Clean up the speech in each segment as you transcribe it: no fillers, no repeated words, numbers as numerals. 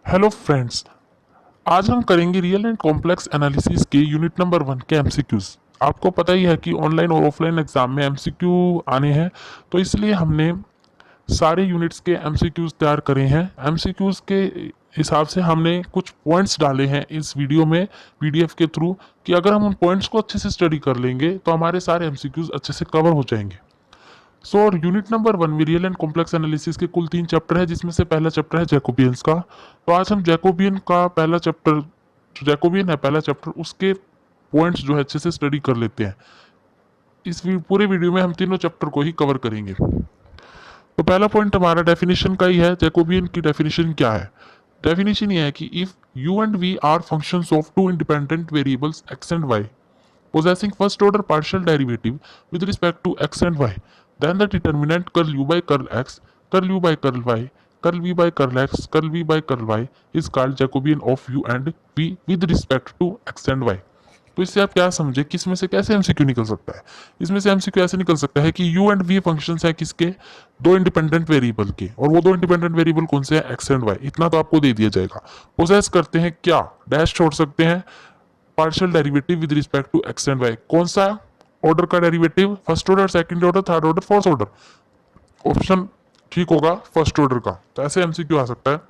Hello friends. आज हम करेंगे रियल एंड कॉम्प्लेक्स एनालिसिस के यूनिट नंबर 1 के एमसीक्यूज। आपको पता ही है कि ऑनलाइन और ऑफलाइन एग्जाम में एमसीक्यू आने हैं, तो इसलिए हमने सारे यूनिट्स के एमसीक्यूज तैयार करे हैं। एमसीक्यूज के हिसाब से हमने कुछ पॉइंट्स डाले हैं इस वीडियो में पीडीएफ के थ्रू कि अगर हम उन पॉइंट्स को अच्छे से स्टडी कर लेंगे तो हमारे सारे एमसीक्यूज अच्छे से कवर हो जाएंगे। और यूनिट नंबर 1 में रियल एंड कॉम्प्लेक्स एनालिसिस के कुल 3 चैप्टर है, जिसमें से पहला चैप्टर है जैकोबियंस का। तो आज हम जैकोबियन का पहला चैप्टर, जैकोबियन है पहला चैप्टर, उसके पॉइंट्स जो है अच्छे से स्टडी कर लेते हैं। इस पूरे वीडियो में हम तीनों चैप्टर को ही कवर करेंगे। तो पहला पॉइंट हमारा डेफिनेशन का ही है। जैकोबियन की डेफिनेशन क्या है? डेफिनेशन ये है कि if u and v are functions of two independent variables x and y possessing first order partial derivative with respect to x and y, then the determinant curl u by curl x, curl u by curl y, curl v by curl x, curl v by curl y is called Jacobian of u and v with respect to x and y। तो इससे आप क्या समझे कि इसमें से कैसे MCQ निकल सकता है? इसमें से एमसीक्यू ऐसे निकल सकता है कि u एंड v फंक्शंस है किसके? दो इंडिपेंडेंट वेरिएबल के, और वो दो इंडिपेंडेंट वेरिएबल कौन से हैं? x and y। इतना तो आपको दे दिया जाएगा। पोजेस करते हैं क्या? डैश छोड़ सकते हैं partial derivative with respect to x and y. कौन सा ऑर्डर का derivative? First order, second order, third order, fourth order? Option ठीक होगा फर्स्ट ऑर्डर का। तो ऐसे एमसीक्यू आ सकता है।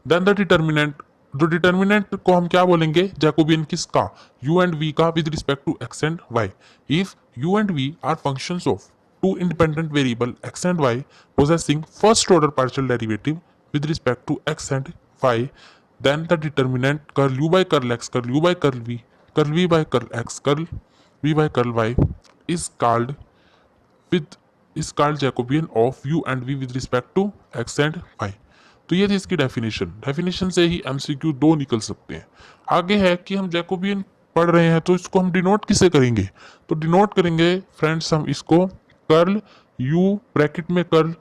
देन द डिटर्मिनेंट, जो डिटर्मिनेंट को हम क्या बोलेंगे? जैकोबियन किसका? u एंड v का with respect to x and y। If u and v are functions of two independent variable x and y possessing first order partial derivative with respect to x and y, then the determinant curl u by curl x, curl u by curl v, curl v by curl x, curl v by curl y is called Jacobian of u and v with respect to x and y। तो ये थी इसकी definition. Definition से ही MCQ दो निकल सकते हैं। आगे है कि हम जैकोबियन पढ़ रहे हैं तो इसको हम डिनोट किससे करेंगे? तो डिनोट करेंगे फ्रेंड्स हम इसको कर्ल u ब्रैकेट में कर्ल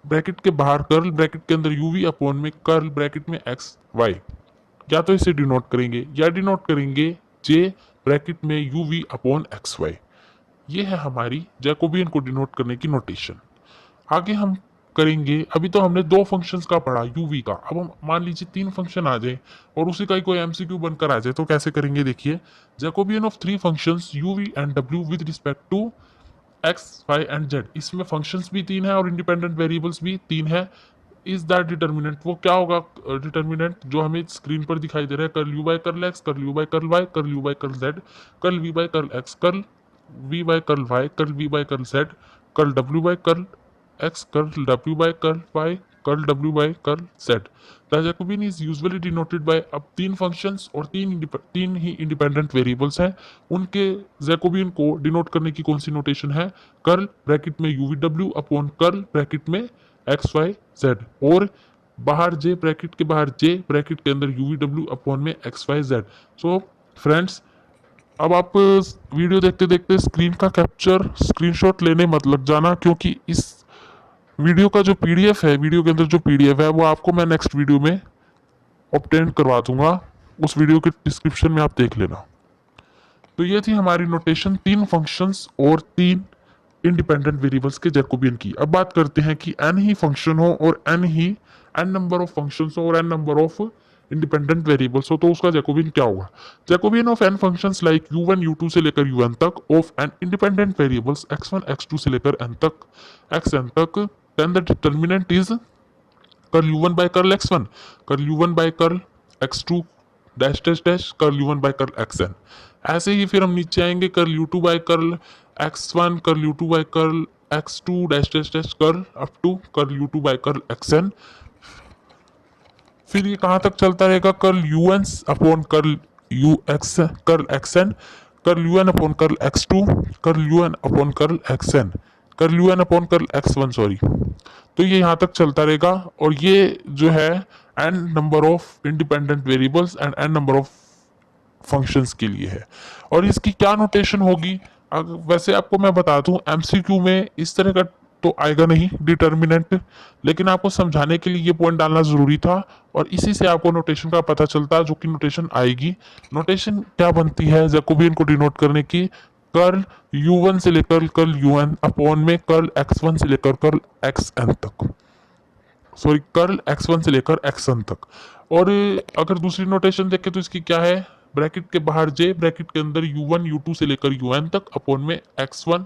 ब्रैकेट के बाहर कर्ल ब्रैकेट के अंदर यूवी अपॉन में कर्ल ब्रैकेट में एक्स वाई, या तो इसे डिनोट करेंगे या डिनोट करेंगे जे ब्रैकेट में यूवी अपॉन एक्स वाई। ये है हमारी जैकोबियन को डिनोट करने की नोटेशन। आगे हम करेंगे, अभी तो हमने दो फंक्शंस का पढ़ा यूवी का, अब हम मान लीजिए तीन फंक्शन आ जाए और उसी का ही कोई एमसीक्यू बनकर आ जाए तो कैसे करेंगे? देखिए, Jacobian of three functions u v and डब्ल्यू with respect to x y and z. इसमें फंक्शंस भी तीन है और इंडिपेंडेंट वेरिएबल्स भी तीन है। इज दैट डिटर्मिनेंट, वो क्या होगा डिटर्मिनेंट जो हमें स्क्रीन पर दिखाई दे रहा है? Curl you bye curl x, curl you bye curl Y, curl you bye curl Z, curl we by curl x, curl we by curl Y, curl we by curl Z, curl W bye curl x, curl W bye curl Y, curl W bye curl Z. The Jacobian is usually denoted by, अब तीन functions और तीन ही independent variables हैं, उनके Jacobian को denote करने की कौन सी नोटेशन है? कर्ल ब्रैकेट में यूवी डब्ल्यू अपॉन कर्ल ब्रैकेट में एक्स वाई जेड, और बाहर जे ब्रैकेट के बाहर जे ब्रैकेट के अंदर यूवी डब्ल्यू अपॉन में x Y z. So friends, अब आप वीडियो देखते देखते स्क्रीन का कैप्चर स्क्रीनशॉट लेने मत लग जाना, क्योंकि इस वीडियो का जो पीडीएफ है, वीडियो के अंदर जो पीडीएफ है वो आपको मैं नेक्स्ट वीडियो में ऑब्टेन करवा दूंगा। उस वीडियो के डिस्क्रिप्शन में आप देख लेना। तो ये थी हमारी नोटेशन तीन फंक्शंस और तीन इंडिपेंडेंट वेरिएबल्स के जैकोबियन की। अब बात करते हैं कि n ही फंक्शन हो और n नंबर ऑफ फंक्शंस हो और n number of independent variables हो, तो उसका जैकोबियन क्या होगा? Jacobian of n functions like u1 u2 से लेकर un तक of n independent variables x1 x2 से लेकर n तक xn तक, then the determinant is curl u1 by curl x1, curl u1 by curl x2 dash dash dash, curl u1 by curl xn। ऐसे ही फिर हम नीचे आएंगे, curl u2 by curl x1, curl u2 by curl x2 dash dash dash, curl up to curl u2 by curl xn। फिर ये कहाँ तक चलता रहेगा? Curl un upon curl ux curl xn, curl un upon curl x2, curl un upon curl xn, curl un upon curl x1 sorry. तो ये यहाँ तक चलता रहेगा, और ये जो है n number of independent variables and n number of functions के लिए है। और इसकी क्या नोटेशन होगी? वैसे आपको मैं बता दूं, एमसीक्यू में इस तरह का तो आएगा नहीं डिटर्मिनेंट, लेकिन आपको समझाने के लिए ये पॉइंट डालना जरूरी था, और इसी से आपको नोटेशन का पता चलता है जो कि नोटेशन आएगी। नोटेशन क्या बनती है जैकोबियन को डिनोट करने की? कर्ल u1 से लेकर कर्ल un अपॉन में कर्ल x1 से लेकर कर्ल xn तक। सॉरी कर्ल x1 से लेकर xn तक। और अगर दूसरी नोटेशन देखें तो इसकी क्या है, ब्रैकेट के बाहर j, ब्रैकेट के अंदर u1 u2 से लेकर un तक, अपॉन में x1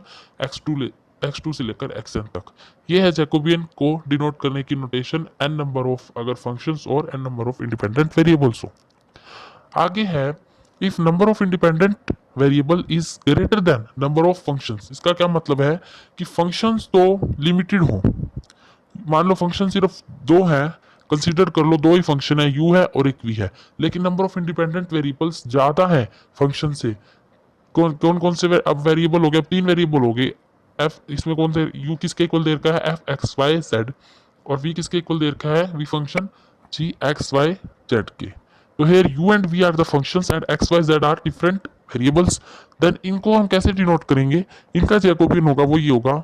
x2 से लेकर xn तक। ये है जैकोबियन को डिनोट करने की नोटेशन n नंबर ऑफ अगर फंक्शंस और n number of independent variables हो। आगे है if number of independent variable is greater than number of functions. इसका क्या मतलब है कि फंक्शंस तो लिमिटेड हो, मान लो फंक्शन सिर्फ दो हैं, कंसीडर कर लो दो ही फंक्शन है, u है और एक v है, लेकिन नंबर ऑफ इंडिपेंडेंट वेरिएबल्स ज्यादा है फंक्शन से। कौन कौन कौन से अब वेरिएबल हो गए, अब तीन वेरिएबल हो गए। f इसमें कौन से, u किसके इक्वल दे रखा है, f x y z, और v किसके इक्वल दे रखा है, v function g x y z के। तो here u and v are the functions and x y z are different variables. Then इनको हम कैसे डिनोट करेंगे, इनका जैकोबियन होगा वो ये होगा,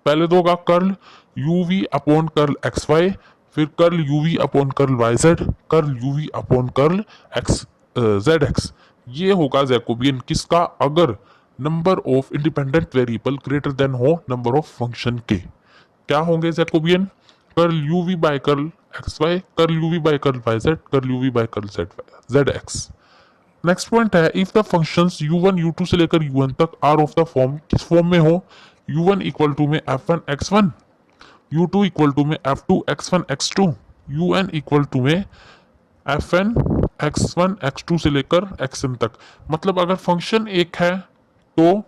पहले तो होगा curl u v upon curl x y, फिर curl u v upon curl y z, curl u v upon curl x z x. ये होगा जैकोबियन किसका, अगर number of independent variable greater than हो नंबर ऑफ फंक्शन के। क्या होंगे Jacobian, curl u v by curl x y, curl u v by curl y z, curl u v by curl z x. Next point है if the functions u1 u2 से लेकर un तक are of the form, किस form में हो, u1 equal to में f1 x1, u2 equal to में f2 x1 x2, un equal to में fn x1 x2 से लेकर xn तक। मतलब अगर फंक्शन एक है तो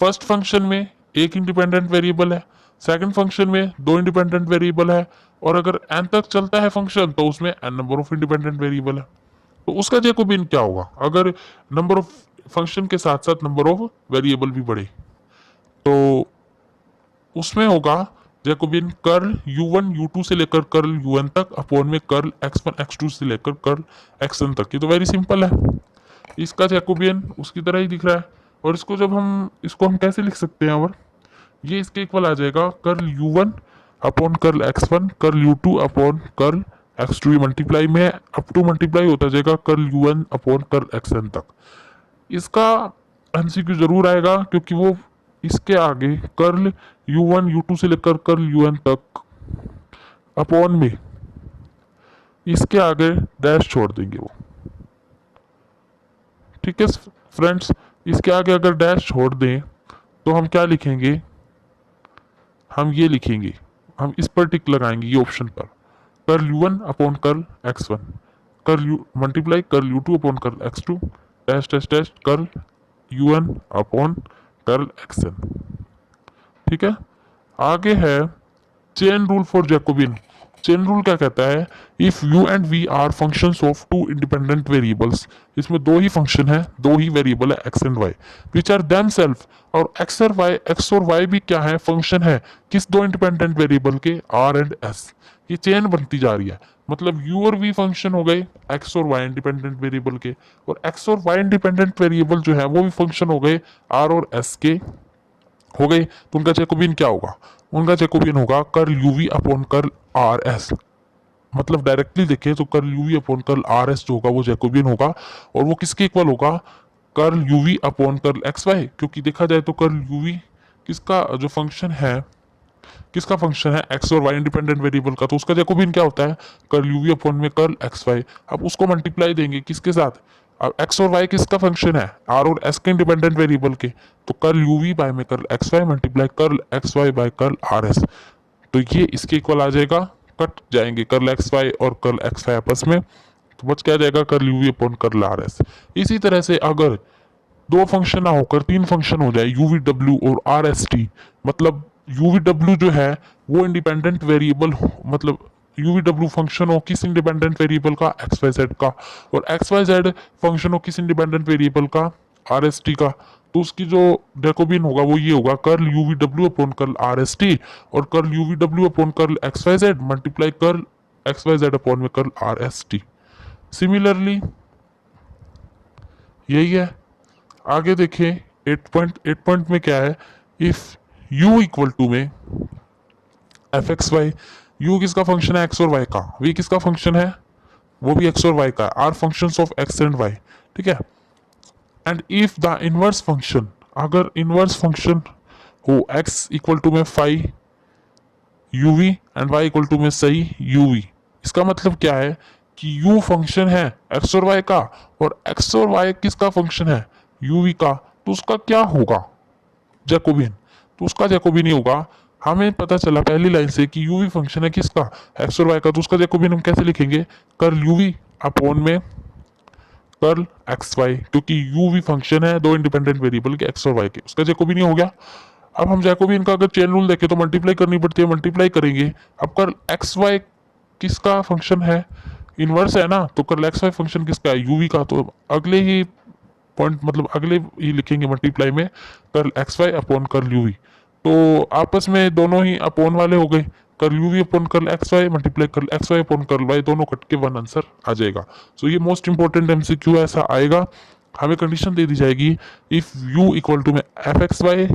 फर्स्ट फंक्शन में एक इंडिपेंडेंट वेरिएबल है, सेकंड फंक्शन में दो इंडिपेंडेंट वेरिएबल है, और अगर n तक चलता है फंक्शन तो उसमें n number of independent variable है। तो उसका जैकोबियन क्या होगा, अगर नंबर ऑफ फंक्शन के साथ साथ नंबर ऑफ वेरिएबल भी बढ़े तो उसमें होगा जैकोबियन कर्ल u1 u2 से लेकर कर्ल un तक अपॉन में कर्ल x1 x2 से लेकर कर्ल xn तक। ये तो वेरी सिंपल है, इसका जैकोबियन उसकी तरह ही दिख रहा है। और इसको जब हम इसको हम कैसे लिख सकते हैं, और ये इसके इक्वल आ जाएगा curl u1 upon curl x1 curl u2 upon curl x2 multiply में अप टू मल्टीप्लाई होता जाएगा curl u1 upon curl xn तक। इसका एमसीक्यू जरूर आएगा क्योंकि वो इसके आगे कर्ल u1 u2 से लेकर कर्ल un तक अपॉन में इसके आगे डैश छोड़ देंगे वो। ठीक है फ्रेंड्स, इसके आगे अगर डैश छोड़ दें तो हम क्या लिखेंगे, हम ये लिखेंगे, हम इस पर टिक लगाएंगे ये ऑप्शन पर, curl u1 upon curl x1 curl u multiply curl u2 upon curl x2 dash dash dash curl un upon curl xn। ठीक है, आगे है chain rule for Jacobian. Chain rule क्या कहता है, if u and v are functions of two independent variables, इसमें दो ही फंक्शन है, दो ही वेरिएबल है x and y, which are themselves, और x और y भी क्या है, फंक्शन है किस दो इंडिपेंडेंट वेरिएबल के, r एंड s। ये चेन बनती जा रही है, मतलब u और v फंक्शन हो गए x और y इंडिपेंडेंट वेरिएबल के, और x और y इंडिपेंडेंट वेरिएबल जो है वो भी फंक्शन हो गए r और s के हो गए। तो उनका जैकोबियन क्या होगा, उनका जैकोबियन होगा curl uv upon curl r S. मतलब डायरेक्टली देखें तो curl uv upon curl r S जो होगा वो जैकोबियन होगा, और वो किसके इक्वल होगा, curl uv upon curl x y. क्योंकि देखा जाए तो कर्ल uv किसका जो फंक्शन है, किसका फंक्शन है, एक्स और वाई इंडिपेंडेंट वेरिएबल का, तो उसका जैकोबियन क्या होता है, कर्ल uv अपॉन में कर्ल एक्स वाई। अब उसको मल्टीप्लाई देंगे किसके साथ, अब एक्स और वाई किसका फंक्शन है, आर और एस के इंडिपेंडेंट वेरिएबल के, तो कर्ल uv बाय में curl x y multiply curl x y by curl r s. तो ये इसके इक्वल आ जाएगा, कट जाएंगे कर्ल एक्स वाई और कर्ल एक्स वाई आपस में, तो बच क्या जाएगा curl uv upon curl r s. इसी तरह से अगर दो फंक्शन ना होकर तीन फंक्शन हो जाए uv w और आर एस टी, मतलब uv w जो है वो इंडिपेंडेंट वेरिएबल, मतलब uv w फंक्शन हो किस इंडिपेंडेंट वेरिएबल का, एक्स वाई जेड का, और एक्स वाई जेड फंक्शन हो किस इंडिपेंडेंट वेरिएबल का, आर एस टी का, तो उसकी जो जैकोबियन होगा वो ये होगा curl uv w upon curl r s t और curl uv w upon curl x Y z multiply curl x Y z upon में curl r s t. Similarly यही है, आगे देखें 8 पॉइंट में क्या है, इफ u इक्वल टू में एफ एक्स वाई, यू किसका फंक्शन है, एक्स और वाई का, v किसका फंक्शन है, वो भी एक्स और वाई का, are functions of x and y. ठीक है, and if the inverse function, अगर इनवर्स फंक्शन हो x इक्वल टू में phi u v and y equal to में सही यूवी। इसका मतलब क्या है कि यू फंक्शन है एक्स और वाई का, और एक्स और वाई किसका फंक्शन है, यूवी का, तो उसका क्या होगा, जैकोबियन। तो उसका जैकोबियन ही होगा। हमें पता चला पहली लाइन से कि यूवी फंक्शन है किसका, एक्स और वाई का, तो उसका जैकोबियन हम कैसे लिखेंगे, कर्ल यूवी अपॉन में कर्ल एक्स वाई, क्योंकि यू भी फंक्शन है दो इंडिपेंडेंट वेरिएबल के एक्स और वाई के, उसका जैकोबियन हो गया। अब हम जैकोबियन का अगर चेन रूल देखें तो मल्टीप्लाई करनी पड़ती है, मल्टीप्लाई करेंगे। अब कर्ल एक्स वाई किसका फंक्शन है, इनवर्स है ना, तो कर्ल एक्स वाई फंक्शन किसका है, यूवी का। तो अगले ही पॉइंट मतलब अगले ही लिखेंगे मल्टीप्लाई में curl x y upon curl u v, तो आपस में दोनों ही अपॉन वाले हो गए, curl u v upon curl x y multiply curl x y upon curl y, दोनों कट के वन आंसर आ जाएगा। सो ये मोस्ट इंपॉर्टेंट एमसीक्यू ऐसा आएगा। हमें कंडीशन दे दी जाएगी, इफ यू इक्वल टू में F x y,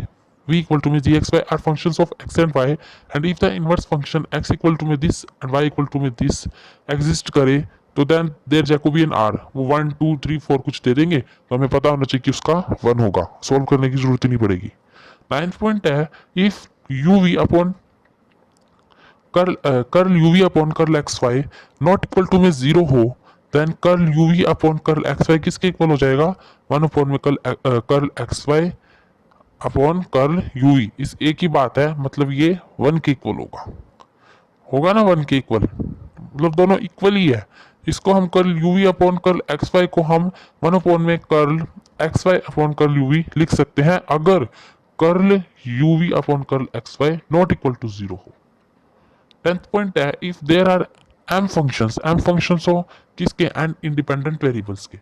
v equal to में g x y are functions of x and y, and if the inverse function x equal to में this and y equal to में this exist करे, तो then there Jacobian are, वो 1 2 3 4 कुछ दे देंगे, तो हमें पता होना चाहिए कि उसका 1 होगा, सॉल्व करने की जरूरत ही नहीं पड़ेगी। 9th पॉइंट है, if u v upon curl u v upon curl x y not equal to में 0 हो, then curl u v upon curl x y किसके इक्वल हो जाएगा, 1 अपॉन में curl x y upon curl u v. इस एक ही बात है, मतलब ये 1 के इक्वल होगा, होगा ना 1 के इक्वल, मतलब दोनों इक्वल ही है। इसको हम curl u v upon curl x y को हम 1 अपॉन में curl x y upon curl u v लिख सकते हैं, अगर curl u v upon curl x y not equal to 0 हो। 10th पॉइंट है, if there are m functions हो किसके, एन इंडिपेंडेंट वेरिएबल्स के।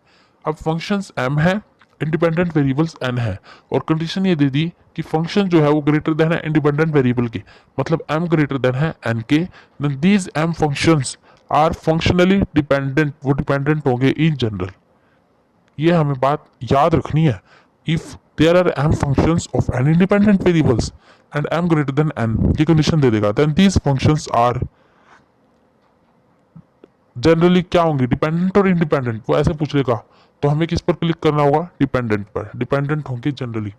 अब फंक्शंस एम है, इंडिपेंडेंट वेरिएबल्स एन है, और कंडीशन ये दे दी कि फंक्शन जो है वो ग्रेटर देन है इंडिपेंडेंट वेरिएबल के, मतलब एम ग्रेटर देन है एन के, then these m functions are functionally dependent, वो डिपेंडेंट होंगे इन जनरल। ये हमें बात याद रखनी है, if there are m functions of n independent variables and m greater than n, ये कंडीशन दे देगा, then these functions are generally क्या होंगे, डिपेंडेंट और इंडिपेंडेंट, वो ऐसे पूछ लेगा, तो हमें किस पर क्लिक करना होगा, डिपेंडेंट पर, डिपेंडेंट होंगे जनरली।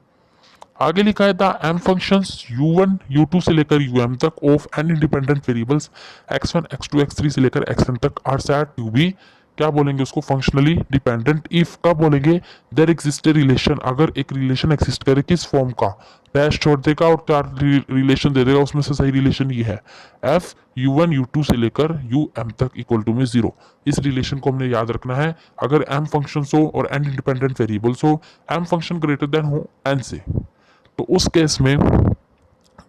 आगे लिखा है the M functions u1 u2 से लेकर um तक of n independent variables x1 x2 x3 से लेकर xn तक आर सैट टू बी, क्या बोलेंगे उसको, फंक्शनली डिपेंडेंट। इफ का बोलेंगे देयर एग्जिस्ट ए रिलेशन, अगर एक रिलेशन एग्जिस्ट करे, किस फॉर्म का, डैश छोड़ देगा और 4 रिलेशन दे देगा, उसमें से सही रिलेशन ये है, एफ u1 u2 से लेकर um तक इक्वल टू में 0। इस रिलेशन को हमने याद रखना है, अगर m फंक्शंस हो और n इंडिपेंडेंट वेरिएबल्स हो, m फंक्शन ग्रेटर देन हो n से, तो उस केस में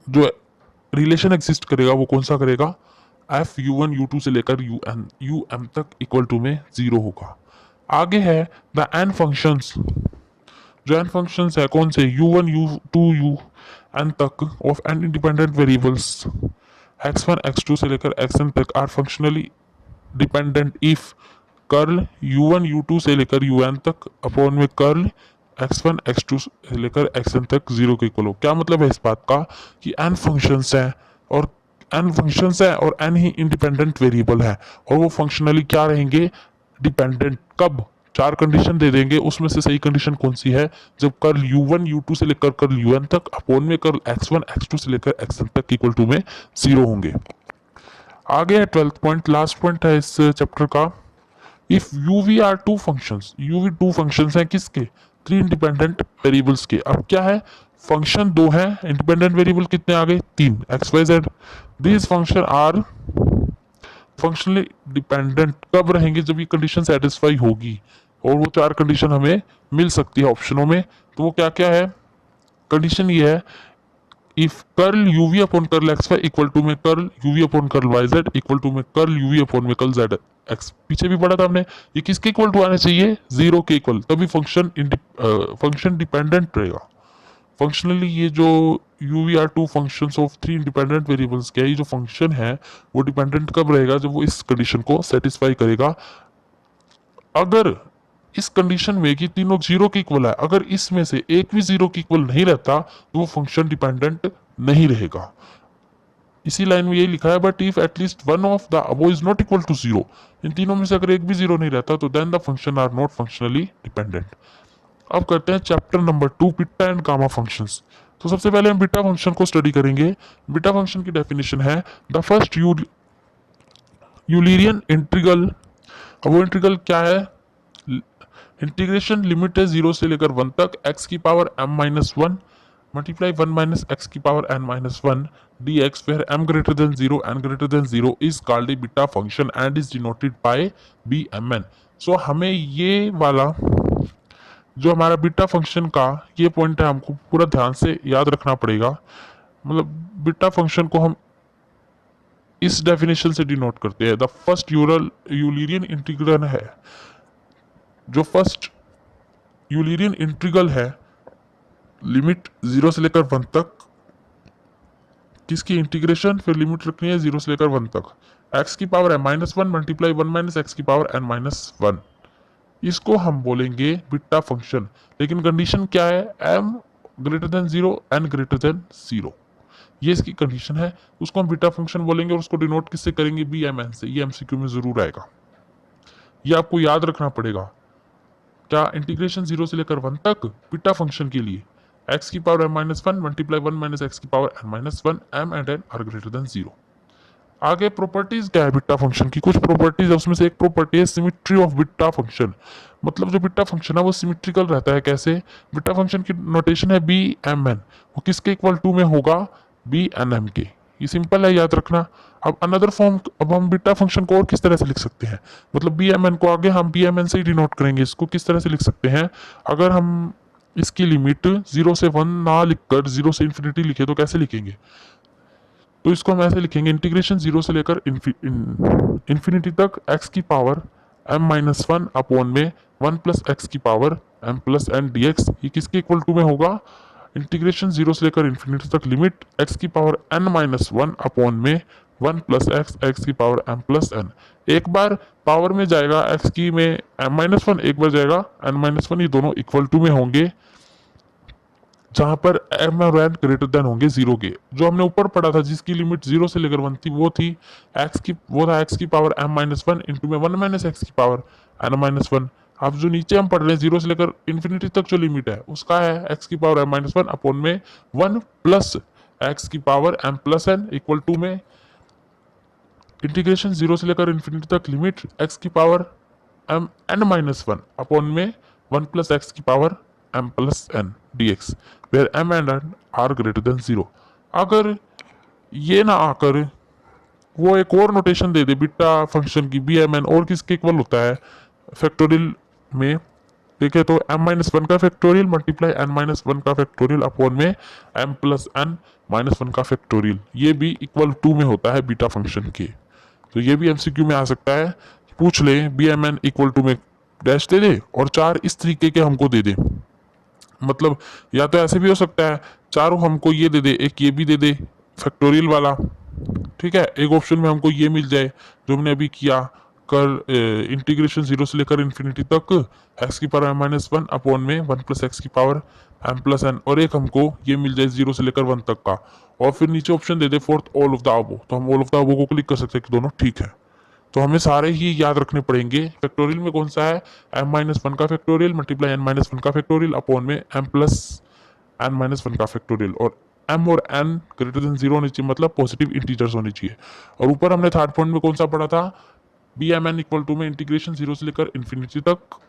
जो रिलेशन एग्जिस्ट करेगा वो कौन सा करेगा, एफ u1 u2 से लेकर um तक इक्वल टू में 0 होगा। आगे है द एन फंक्शंस, जो एन फंक्शंस है कौन से, u1 u2 un तक of n independent variables x1 x2 से लेकर xn तक are functionally dependent if curl u1 u2 से लेकर un तक अपॉन में कर्ल x1 x2 से लेकर xn तक 0 के इक्वल हो। क्या मतलब है इस बात का, कि n फंक्शंस हैं और n ही इंडिपेंडेंट वेरिएबल है, और वो फंक्शनली क्या रहेंगे, डिपेंडेंट। कब, 4 कंडीशन दे देंगे, उसमें से सही कंडीशन कौन सी है, जब कर्ल u1 u2 से लेकर कर्ल un तक अपॉन में कर्ल x1 x2 से लेकर xn तक इक्वल टू में 0 होंगे। आगे है 12th पॉइंट, लास्ट पॉइंट है इस चैप्टर का, if u v are two functions, u v 2 functions हैं किसके, 3 इंडिपेंडेंट वेरिएबल्स के। अब क्या है, फंक्शन 2 है, इंडिपेंडेंट वेरिएबल कितने आ गए, 3, x Y z. These function are functionally dependent कब रहेंगे, जब ये कंडीशन सेटिस्फाई होगी, और वो 4 कंडीशन हमें मिल सकती है ऑप्शनों में। तो वो क्या क्या है, कंडीशन ये है, if curl u v upon curl x y equal to में curl u v upon curl y z equal to में कर्ल यूवी अपॉन में कर्ल जेड एक्स, पीछे भी पढ़ा था हमने, ये किसके इक्वल टू आने चाहिए, 0 के इक्वल, तभी फंक्शन डिपेंडेंट रहेगा। फंक्शनली ये जो u v are two functions of 3 independent variables के, ये जो फंक्शन है वो डिपेंडेंट कब रहेगा, जब वो इस कंडीशन को सेटिस्फाई करेगा। अगर इस कंडीशन में कि तीनों 0 के इक्वल है, अगर इसमें से एक भी 0 के इक्वल नहीं रहता, तो वो फंक्शन डिपेंडेंट नहीं रहेगा। इसी लाइन में यही लिखा है, but if at least one of the above is not equal to 0, इन तीनों में से अगर एक भी 0 नहीं रहता, तो then the function are not functionally dependent. अब करते हैं chapter number 2, beta and gamma functions. तो सबसे पहले हम बीटा फंक्शन को स्टडी करेंगे। बीटा फंक्शन की डेफिनेशन है द फर्स्ट यूलियन इंटीग्रल। अब वो इंटीग्रल क्या है? इंटीग्रेशन लिमिट है 0 से लेकर 1 तक x की power m-1 multiply 1 minus x की power n-1 dx where m greater than 0 n greater than 0 is called a beta function and is denoted by bmn। सो हमें ये वाला जो हमारा बीटा फंक्शन का ये पॉइंट है हमको पूरा ध्यान से याद रखना पड़ेगा। मतलब बीटा फंक्शन को हम इस डेफिनेशन से डिनोट करते हैं। द फर्स्ट यूलियन इंटीग्रल है, जो फर्स्ट यूलियन इंटीग्रल है लिमिट 0 से लेकर 1 तक, किसकी इंटीग्रेशन फिर लिमिट रखनी है 0 से लेकर 1 तक x की power m-1 multiply 1 minus x की पावर n-1। इसको हम बोलेंगे बीटा फंक्शन। लेकिन कंडीशन क्या है? m greater than 0 n greater than 0, ये इसकी कंडीशन है। उसको हम बीटा फंक्शन बोलेंगे और उसको डिनोट किससे करेंगे? bmn से। ये एमसीक्यू में जरूर आएगा, ये आपको याद रखना पड़ेगा। क्या? इंटीग्रेशन 0 से लेकर 1 तक बीटा फंक्शन के लिए x की power m-1 multiply 1 minus x की power n-1 m and n are greater than 0। आगे प्रॉपर्टीज क्या है बीटा फंक्शन की? कुछ प्रॉपर्टीज है, उसमें से एक प्रॉपर्टी है सिमेट्री ऑफ बीटा फंक्शन। मतलब जो बीटा फंक्शन है वो सिमेट्रिकल रहता है। कैसे? बीटा फंक्शन की नोटेशन है बी एम एन, वो किसके इक्वल टू में होगा? बी एन एम के। ये सिंपल है, याद रखना। अब अनदर फॉर्म, अब हम बीटा फंक्शन को और किस तरह से लिख सकते हैं? मतलब बी एम एन को आगे हम बी एम एन से ही डिनोट करेंगे। इसको किस तरह से लिख सकते हैं? अगर हम इसकी लिमिट 0 से 1 ना लिखकर 0 से इन्फिनिटी लिखे तो कैसे लिखेंगे? तो इसको हम ऐसे लिखेंगे, इंटीग्रेशन 0 से लेकर इन्फिनिटी तक x की पावर m-1 अपॉन में 1 प्लस एक्स की power m plus n dx, ये किसके इक्वल टू में होगा? इंटीग्रेशन 0 से लेकर इन्फिनिटी तक लिमिट x की पावर n-1 अपॉन में 1 प्लस एक्स की पावर m प्लस n। एक बार पावर में जाएगा x की में m-1, एक बार जाएगा n-1, ये दोनों इक्वल टू में होंगे जहां पर m और n ग्रेटर देन होंगे 0 के। जो हमने ऊपर पढ़ा था जिसकी लिमिट 0 से लेकर 1 थी, वो थी x की पावर m-1 इंटू में 1 माइनस एक्स की पावर n-1। अब जो नीचे हम पढ़ रहे हैं 0 से लेकर इन्फिनिटी तक जो लिमिट है उसका है x की पावर m-1 अपॉन में 1 प्लस एक्स की power m plus n equal to में इंटीग्रेशन 0 से लेकर इन्फिनिटी तक लिमिट x की पावर n-1 अपॉन में 1 प्लस एक्स की power m plus n dx where m and n are greater than 0। अगर ये ना आकर वो एक और नोटेशन दे दे बीटा फंक्शन की बी एम एन, और किसके इक्वल होता है फैक्टोरियल में देखे तो m-1 का फैक्टोरियल मल्टीप्लाई n-1 का फैक्टोरियल अपॉन में m प्लस n-1 का फैक्टोरियल, ये भी इक्वल टू में होता है बीटा फंक्शन के। तो ये भी एमसीक्यू में आ सकता है, पूछ ले B m n equal to में डैश दे दे और 4 इस तरीके के हमको दे दे। मतलब या तो ऐसे भी हो सकता है चारों हमको ये दे दे, एक ये भी दे दे फैक्टोरियल वाला, ठीक है। एक ऑप्शन में हमको ये मिल जाए जो हमने अभी किया कर इंटीग्रेशन 0 से लेकर इन्फिनिटी तक एक्स की पावर m-1 अपॉन में 1 प्लस एक्स की पावर m प्लस n, और एक हमको ये मिल जाए 0 से लेकर 1 तक का, और फिर नीचे option they they fourth all of the above. तो हम ऑल ऑफ द अबव को क्लिक कर सकते हैं कि दोनों ठीक है। तो हमें सारे ही याद रखने पड़ेंगे। फैक्टोरियल में कौन सा है? m-1 का फैक्टोरियल मल्टीप्लाई n-1 का फैक्टोरियल अपॉन में m प्लस n-1 का फैक्टोरियल, और m और n ग्रेटर देन 0 होनी चाहिए, मतलब पॉजिटिव इंटीजर्स होनी चाहिए। और ऊपर हमने थर्ड पॉइंट में कौन सा पढ़ा था? B m n equal to में इंटीग्रेशन 0 से लेकर इन्फिनिटी तक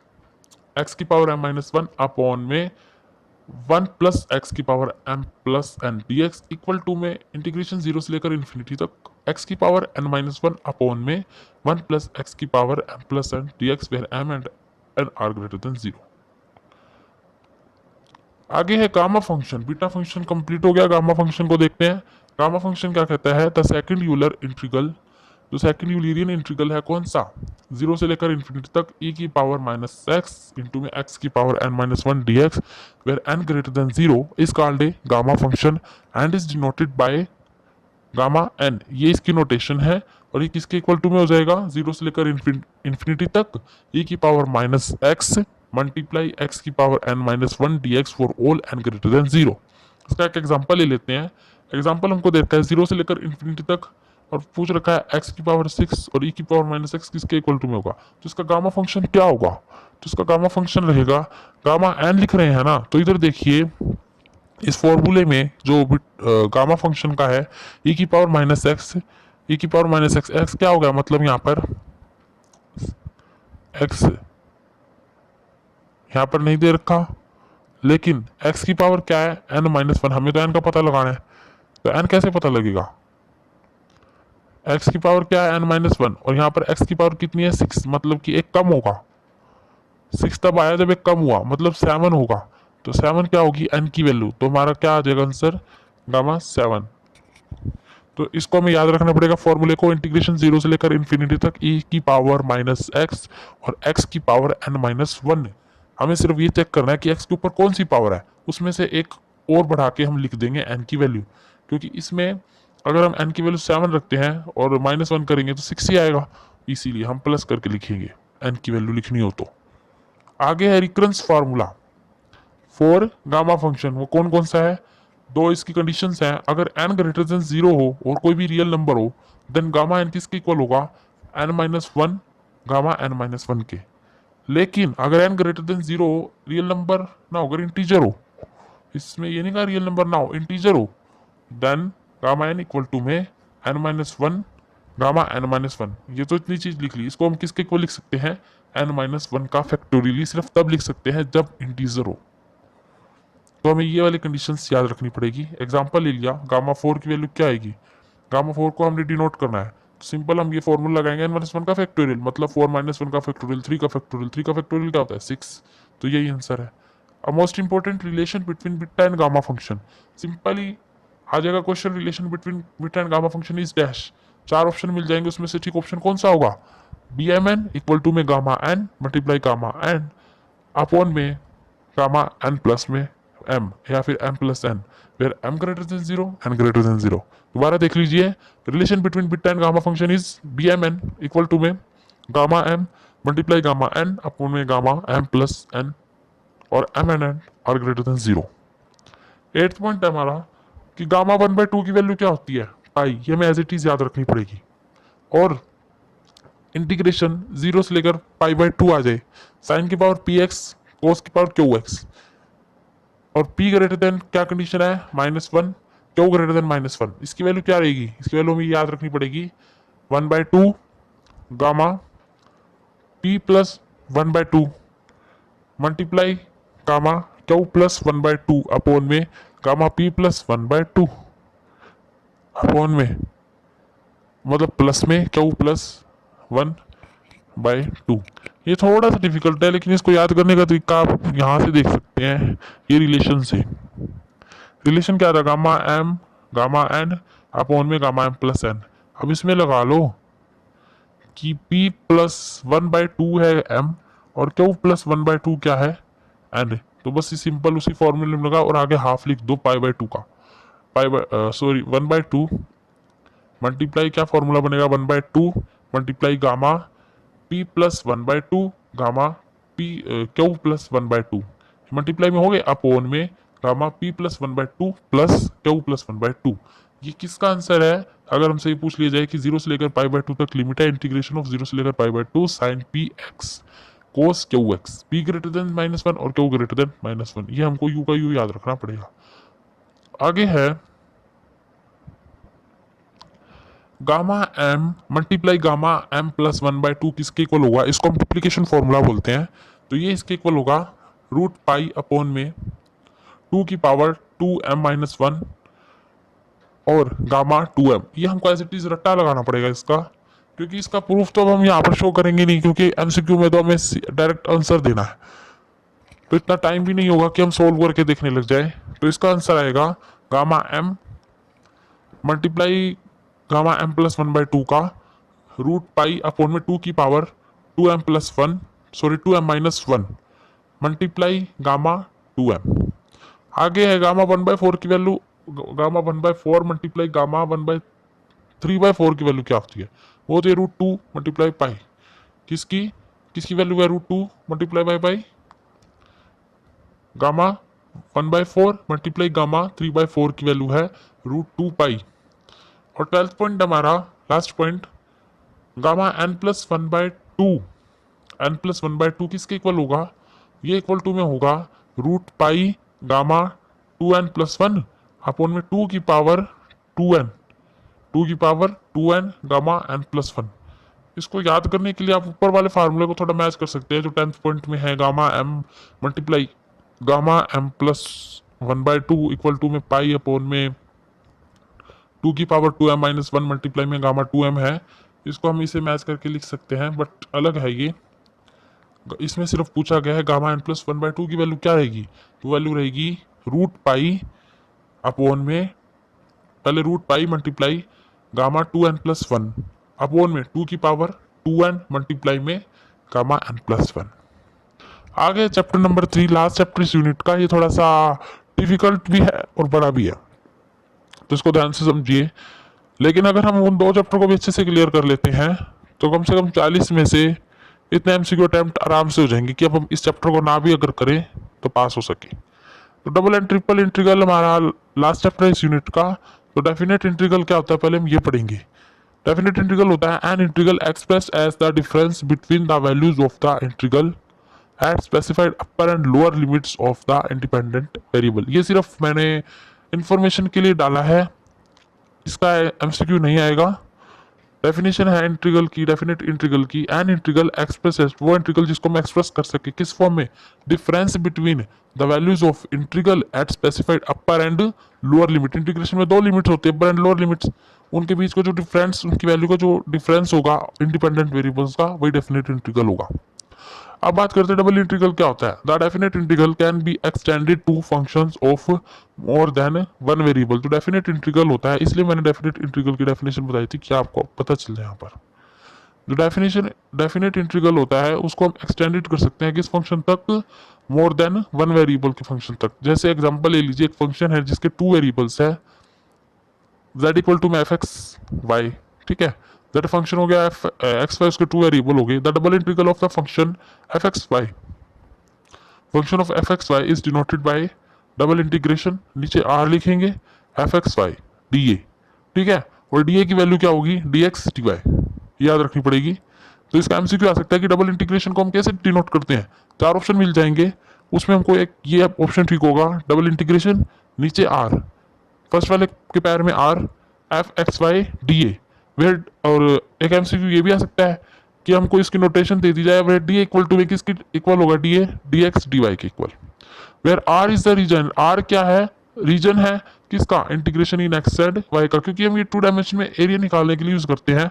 x की पावर m-1 अपॉन में 1 प्लस एक्स की power m plus n dx equal to में इंटीग्रेशन 0 से लेकर इन्फिनिटी तक x की पावर n-1 अपॉन में 1 प्लस एक्स की power m plus n dx where m and n are greater than 0। आगे है gamma function. Beta function complete हो गया, गामा फंक्शन को देखते हैं। गामा फंक्शन क्या कहता है? द सेकंड यूलर इंटीग्रल, जो सेकंड यूलियन इंटीग्रल है कौन सा? 0 से लेकर इन्फिनिटी तक e की पावर माइनस एक्स इंटू में x की power n-1 dx where n greater than 0 is called a gamma function and is denoted by gamma n। ये इसकी नोटेशन है, और ये किसके इक्वल टू में हो जाएगा? 0 से लेकर इन्फिनिटी तक e की power minus x multiply x की power n-1 dx for all n greater than 0। इसका एक एग्जांपल ले लेते हैं। एग्जांपल हमको देता है 0 से लेकर इन्फिनिटी तक, और पूछ रखा है x की पावर 6 और e की पावर माइनस एक्स किसके इक्वल टू में होगा। तो इसका गामा फंक्शन क्या होगा? तो इसका गामा फंक्शन रहेगा, गामा n लिख रहे हैं ना, तो इधर देखिए इस फॉर्मूले में जो गामा फंक्शन का है e की पावर माइनस एक्स, e की पावर माइनस एक्स, एक्स क्या हो गया मतलब यहाँ पर x यहाँ पर नहीं दे रखा, लेकिन x की पावर क्या है n माइनस वन, हमें तो n का पता लगाना है, तो n कैसे पता लगेगा, x की पावर क्या है n माइनस वन, और यहाँ पर x की पावर कितनी है 6, मतलब कि एक कम होगा, 6 तब आया जब एक कम हुआ, मतलब 7 होगा, तो 7 क्या होगी n की वैल्यू, तो हमारा क्या आ जाएगा आंसर गामा 7। तो इसको हमें याद रखना पड़ेगा फॉर्मूले को, इंटीग्रेशन 0 से लेकर इन्फिनिटी तक e की पावर माइनस एक्स और x की पावर n माइनस वन। हमें सिर्फ ये चेक करना है कि x के ऊपर कौन सी पावर है, उसमें से एक और बढ़ा के हम लिख देंगे n की वैल्यू, क्योंकि इसमें अगर हम n की वैल्यू 7 रखते हैं और माइनस वन करेंगे तो 6 ही आएगा, इसीलिए हम प्लस करके लिखेंगे n की वैल्यू लिखनी हो तो। आगे है recurrence formula for gamma function, वो कौन कौन सा है, दो इसकी कंडीशंस हैं, अगर n ग्रेटर देन जीरो हो और कोई भी रियल नंबर हो देन गामा n किसके इक्वल होगा n minus one gamma n minus one के। लेकिन अगर n ग्रेटर देन जीरो हो, रियल नंबर ना हो, अगर इंटीजर हो, इसमें ये नहीं कहा रियल नंबर ना हो, इंटीजर हो, then gamma n equal to में n minus one gamma n minus one. ये तो इतनी चीज लिख ली, इसको हम किसके इक्वल लिख सकते हैं n माइनस वन का फैक्टोरियल सिर्फ तब लिख सकते हैं जब इंटीजर हो, तो हमें ये वाली कंडीशंस याद रखनी पड़ेगी। एग्जांपल ले लिया, गामा 4 की वैल्यू क्या आएगी, गामा 4 को हमने डिनोट करना है, सिंपल हम ये फॉर्मूला लगाएंगे n माइनस वन का फैक्टोरियल, मतलब 4 माइनस वन का फैक्टोरियल 3 का फैक्टोरियल, 3 का फैक्टोरियल क्या होता है 6, तो यही आंसर है। A most important relation between beta and gamma function, simply आ जाएगा question, relation between beta and gamma function is dash, चार ऑप्शन मिल जाएंगे, उसमें से ठीक ऑप्शन कौन सा होगा, b m n equal to में gamma n multiply gamma n upon में गामा एन प्लस में एम, या फिर m plus n, where m greater than zero n greater than zero. दोबारा देख लीजिए, relation between beta and gamma function is b m n equal to में gamma m multiply gamma n upon में gamma m plus n, और m n n are greater than zero. Eighth point है हमारा कि gamma one by two की value क्या होती है पाई, ये हमें एज इट इज याद रखनी पड़ेगी, और इंटीग्रेशन जीरो से लेकर पाई बाई टू आ जाए, साइन की पावर पी एक्स कोस की पावर क्यू एक्स, और p ग्रेटर देन क्या कंडीशन है minus one, q greater than minus one, इसकी वैल्यू क्या रहेगी, इसकी वैल्यू हमें याद रखनी पड़ेगी one by two gamma p plus one by two multiply gamma q plus one by two upon में gamma p plus one by two upon में, मतलब प्लस में q plus one by two. ये थोड़ा सा डिफिकल्ट है, लेकिन इसको याद करने का तरीका आप यहाँ से देख सकते हैं, ये रिलेशन से, रिलेशन क्या था गामा एन अपॉन में गामा एम प्लस एन। अब इसमें लगा लो कि p plus one by to है m और q plus one by to क्या है n, तो बस सिंपल उसी फॉर्मूले में लगा और आगे हाफ लिख दो पाई बाई टू का, pi by sorry one by two multiply क्या फॉर्मूला बनेगा one by two multiply gamma p plus one by two gamma p Q plus one by two multiply में हो गए अपॉन में gamma p plus one by two plus Q plus one by two. ये किसका answer है, अगर हमसे ये पूछ लिया जाए कि जीरो से लेकर पाई बाई टू तक लिमिट है, इंटीग्रेशन ऑफ जीरो से लेकर pi by two sine p x cos q x, p greater than minus one और q greater than minus one, ये हमको यू का यू याद रखना पड़ेगा। आगे है gamma m multiply gamma m plus one by two किसके इक्वल होगा, इसको हम मल्टीप्लिकेशन फॉर्मूला बोलते हैं, तो ये इसके इक्वल होगा रूट पाई अपॉन में टू की power two m minus one और गामा टू एम। ये हमको एज इट इज रट्टा लगाना पड़ेगा इसका, क्योंकि इसका प्रूफ तो अब हम यहाँ पर शो करेंगे नहीं, क्योंकि एमसीक्यू में तो हमें डायरेक्ट आंसर देना है, तो इतना टाइम भी नहीं होगा कि हम सोल्व करके देखने लग जाए। तो इसका आंसर आएगा gamma m multiply gamma m plus one by two का रूट पाई अपॉन में टू की power two m plus one sorry two m minus one multiply gamma two m. आगे है गामा वन बाई फोर की value, gamma one by four multiply gamma one by three by four की value क्या होती है, वो होती है रूट टू मल्टीप्लाई पाई, किसकी किसकी वैल्यू है root two multiply by pi gamma one by four multiply gamma three by four की वैल्यू है रूट टू पाई। और ट्वेल्थ पॉइंट हमारा last point gamma n plus one by two, n plus one by two किसके equal होगा, ये equal to में होगा root pi gamma 2n plus 1 upon में 2 की पावर 2n, 2 की power 2n gamma n plus 1। इसको याद करने के लिए आप ऊपर वाले फार्मूले को थोड़ा मैच कर सकते हैं जो 10th पॉइंट में है, gamma m multiply gamma m plus 1/2 equal to में पाई अपॉन में 2 की पावर 2m माइनस 1 मल्टीप्लाई में गामा 2m है। इसको हम इसे मैच करके लिख सकते हैं, बट अलग है ये। इसमें सिर्फ पूछा गया है गामा n प्लस 1/2 की वैल्यू क्या रहेगी, तो वैल्यू रहेगी रूट पाई अपॉन में, पहले root pi multiply gamma 2n plus 1 upon में 2 की पावर 2n मल्टीप्लाई में गामा n प्लस 1। आगे चैप्टर नंबर 3, लास्ट चैप्टर इस यूनिट का, ये थोड़ा सा डिफिकल्ट भी है और बड़ा भी है, तो इसको ध्यान से समझिए। लेकिन अगर हम उन 2 चैप्टर को भी अच्छे से क्लियर कर लेते हैं तो कम से कम 40 में से इतने एमसीक्यू अटेम्प्ट आराम से हो जाएंगे कि अब हम इस चैप्टर को ना भी अगर करें तो पास हो सके। तो डबल एंड ट्रिपल इंटीग्रल हमारा लास्ट चैप्टर है इस यूनिट का। तो डेफिनेट इंटीग्रल क्या होता है पहले हम ये पढ़ेंगे। डेफिनेट इंटीग्रल होता है an integral express as the difference between the values of the integral at specified upper and lower limits of the independent variable. ये सिर्फ मैंने इंफॉर्मेशन के लिए डाला है, इसका एमसीक्यू नहीं आएगा। डेफिनेशन है इंटीग्रल की, डेफिनेट इंटीग्रल की, एन इंटीग्रल एक्सप्रेस, वो इंटीग्रल जिसको हम एक्सप्रेस कर सके किस फॉर्म में, difference between the values of integral at specified upper and lower limit. Integration में 2 लिमिट्स होती है, अपर एंड लोअर लिमिट्स, उनके बीच को जो डिफरेंस, उनकी वैल्यू का जो डिफरेंस होगा इंडिपेंडेंट वेरिएबल्स का, वही डेफिनेट इंटीग्रल होगा। अब बात करते हैं डबल इंटीग्रल क्या होता है। The definite integral can be extended to functions of more than one variable. तो डेफिनेट इंटीग्रल होता है, इसलिए मैंने डेफिनेट इंटीग्रल की डेफिनेशन बताई थी कि आपको पता चल जाए यहाँ पर। जो डेफिनेट इंटीग्रल होता है उसको हम एक्सटेंडेड कर सकते हैं किस फंक्शन तक, मोर देन वन वेरिएबल के फंक्शन तक। जैसे एग्जांपल ले लीजिए, एक फंक्शन है जिसके 2 वेरिएबल्स है, z इक्वल टू में fx y, ठीक है, दैट फंक्शन हो गया x y, उसके 2 वेरिएबल हो गए। The double integral of the function fx y, function of fx y is denoted bye double integration, नीचे r लिखेंगे fx y dA, ठीक है, और dA की वैल्यू क्या होगी dx dy, याद रखनी पड़ेगी। तो इसका एमसीक्यू आ सकता है कि डबल इंटीग्रेशन को हम कैसे डिनोट करते हैं। 4 ऑप्शन मिल जाएंगे, उसमें हमको एक ये ऑप्शन ठीक होगा, डबल इंटीग्रेशन नीचे r, फर्स्ट वाले के पैर में r fx y dA where. और एक एमसीक्यू ये भी आ सकता है कि हमको इसकी नोटेशन दे दी जाए, वेयर डी इक्वल टू में किसकी इक्वल होगा, dA dx dy के equal, where r is the region. r क्या है, रीजन है किसका, integration in X Z Y का, क्योंकि हम ये 2 डायमेंशन में एरिया निकालने के लिए यूज करते हैं